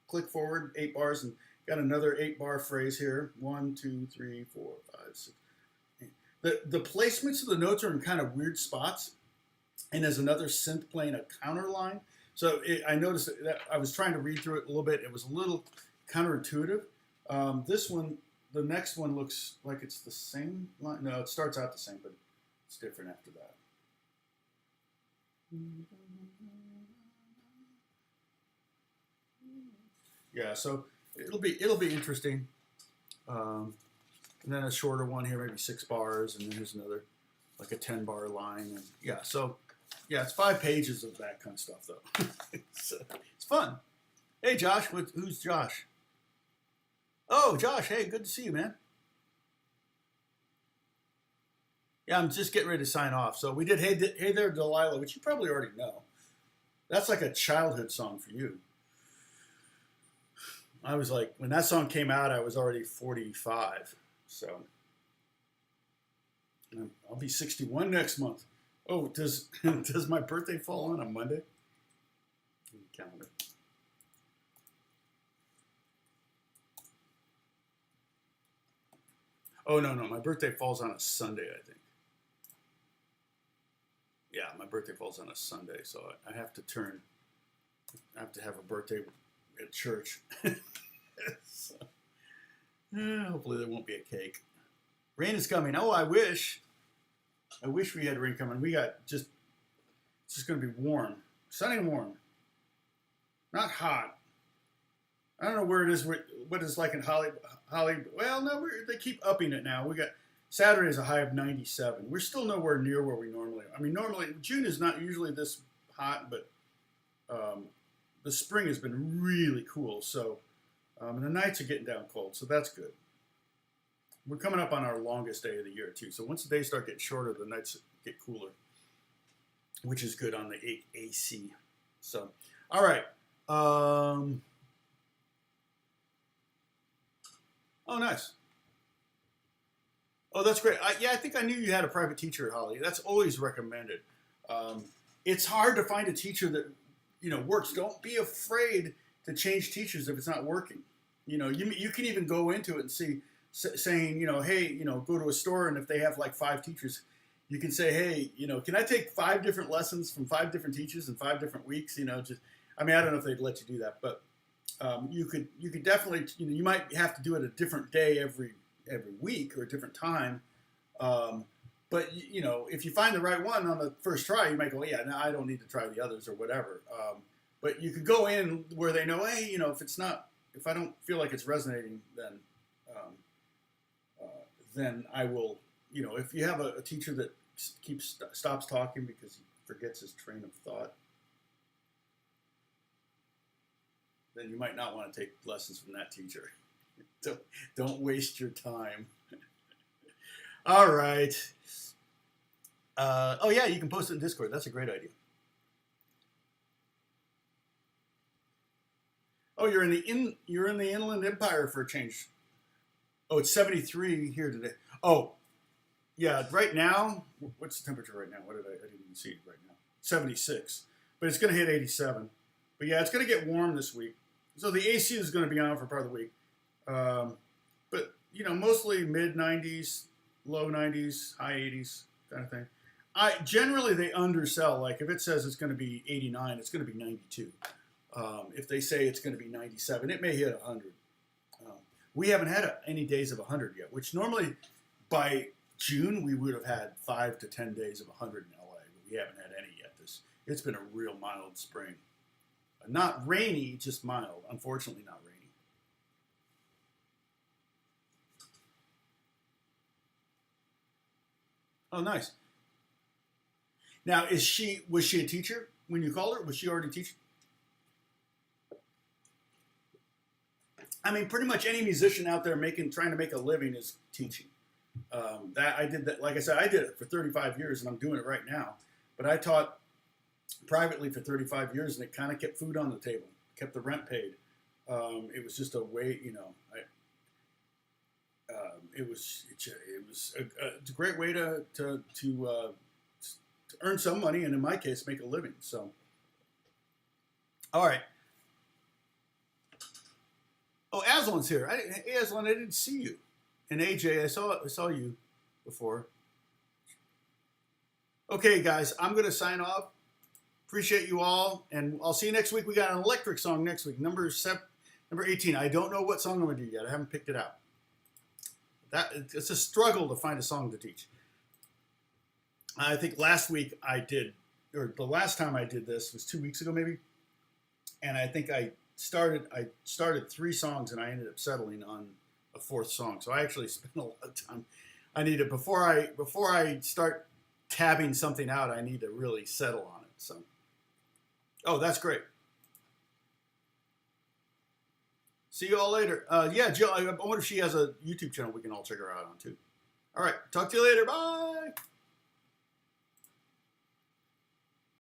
click forward 8 bars and got another 8-bar phrase here. 1, 2, 3, 4, 5, 6. The placements of the notes are in kind of weird spots. And there's another synth playing a counter line. So I noticed that I was trying to read through it a little bit. It was a little counterintuitive. This one, the next one looks like it's the same line. No, it starts out the same, but it's different after that. Yeah, so it'll be interesting. And then a shorter one here, maybe 6 bars, and then here's another, like a 10-bar line. And yeah, so yeah, it's 5 pages of that kind of stuff, though. It's fun. Hey, Josh, who's Josh? Oh, Josh, hey, good to see you, man. Yeah, I'm just getting ready to sign off. So we did Hey There Delilah, which you probably already know. That's like a childhood song for you. I was like, when that song came out, I was already 45. So I'll be 61 next month. Oh, does my birthday fall on a Monday? Calendar. Oh, no, my birthday falls on a Sunday, I think. Yeah, my birthday falls on a Sunday, so I have to have a birthday at church. So, hopefully there won't be a cake. Rain is coming. Oh, I wish we had rain coming. It's just going to be warm. Sunny and warm. Not hot. I don't know where it is, what it's like in Holly. Well, no, they keep upping it now. We got Saturday is a high of 97. We're still nowhere near where we normally are. I mean, normally, June is not usually this hot, but the spring has been really cool. So, and the nights are getting down cold, so that's good. We're coming up on our longest day of the year, too. So once the days start getting shorter, the nights get cooler, which is good on the AC. So, all right. Oh, nice. Oh, that's great. I think I knew you had a private teacher at Holly. That's always recommended. It's hard to find a teacher that, works. Don't be afraid to change teachers if it's not working. You can even go into it and see, saying, hey, go to a store, and if they have like 5 teachers, you can say, hey, can I take 5 different lessons from 5 different teachers in 5 different weeks? I don't know if they'd let you do that, but you could definitely, you might have to do it a different day every week or a different time. But if you find the right one on the first try, you might go, yeah, no, I don't need to try the others or whatever. But you could go in where they know, hey, if I don't feel like it's resonating, then I will, if you have a teacher that stops talking because he forgets his train of thought, then you might not want to take lessons from that teacher. Don't waste your time. All right. Oh yeah, you can post it in Discord. That's a great idea. Oh, you're in the Inland Empire for a change. Oh, it's 73 here today. Oh, yeah. Right now, what's the temperature right now? I didn't even see it right now. 76, but it's going to hit 87. But yeah, it's going to get warm this week. So the AC is going to be on for part of the week. But you know, mostly mid 90s, low 90s, high 80s kind of thing. Generally they undersell. Like if it says it's going to be 89, it's going to be 92. If they say it's going to be 97, it may hit 100. We haven't had any days of 100 yet, which normally by June we would have had 5 to 10 days of 100 in LA, but we haven't had any yet. It's been a real mild spring. Not rainy, just mild. Unfortunately, not rainy. Oh, nice. Now, was she a teacher when you called her? Was she already teaching? I mean, pretty much any musician out there trying to make a living is teaching. That I did that. Like I said, I did it for 35 years, and I'm doing it right now. But I taught privately for 35 years, and it kind of kept food on the table, kept the rent paid. It was just a way, you know. It was a great way to earn some money, and in my case, make a living. So, all right. Oh, Aslan's here. Aslan, I didn't see you. And AJ, I saw you before. Okay, guys, I'm going to sign off. Appreciate you all, and I'll see you next week. We got an electric song next week, number 18. I don't know what song I'm going to do yet. I haven't picked it out. It's a struggle to find a song to teach. I think last week I did, or the last time I did this was 2 weeks ago maybe, and I think I started 3 songs and I ended up settling on a 4th song. So I actually spent a lot of time. I need to before I start tabbing something out, I need to really settle on it. So, oh, that's great. See you all later. Yeah, Jill, I wonder if she has a YouTube channel we can all check her out on too. All right, talk to you later. Bye.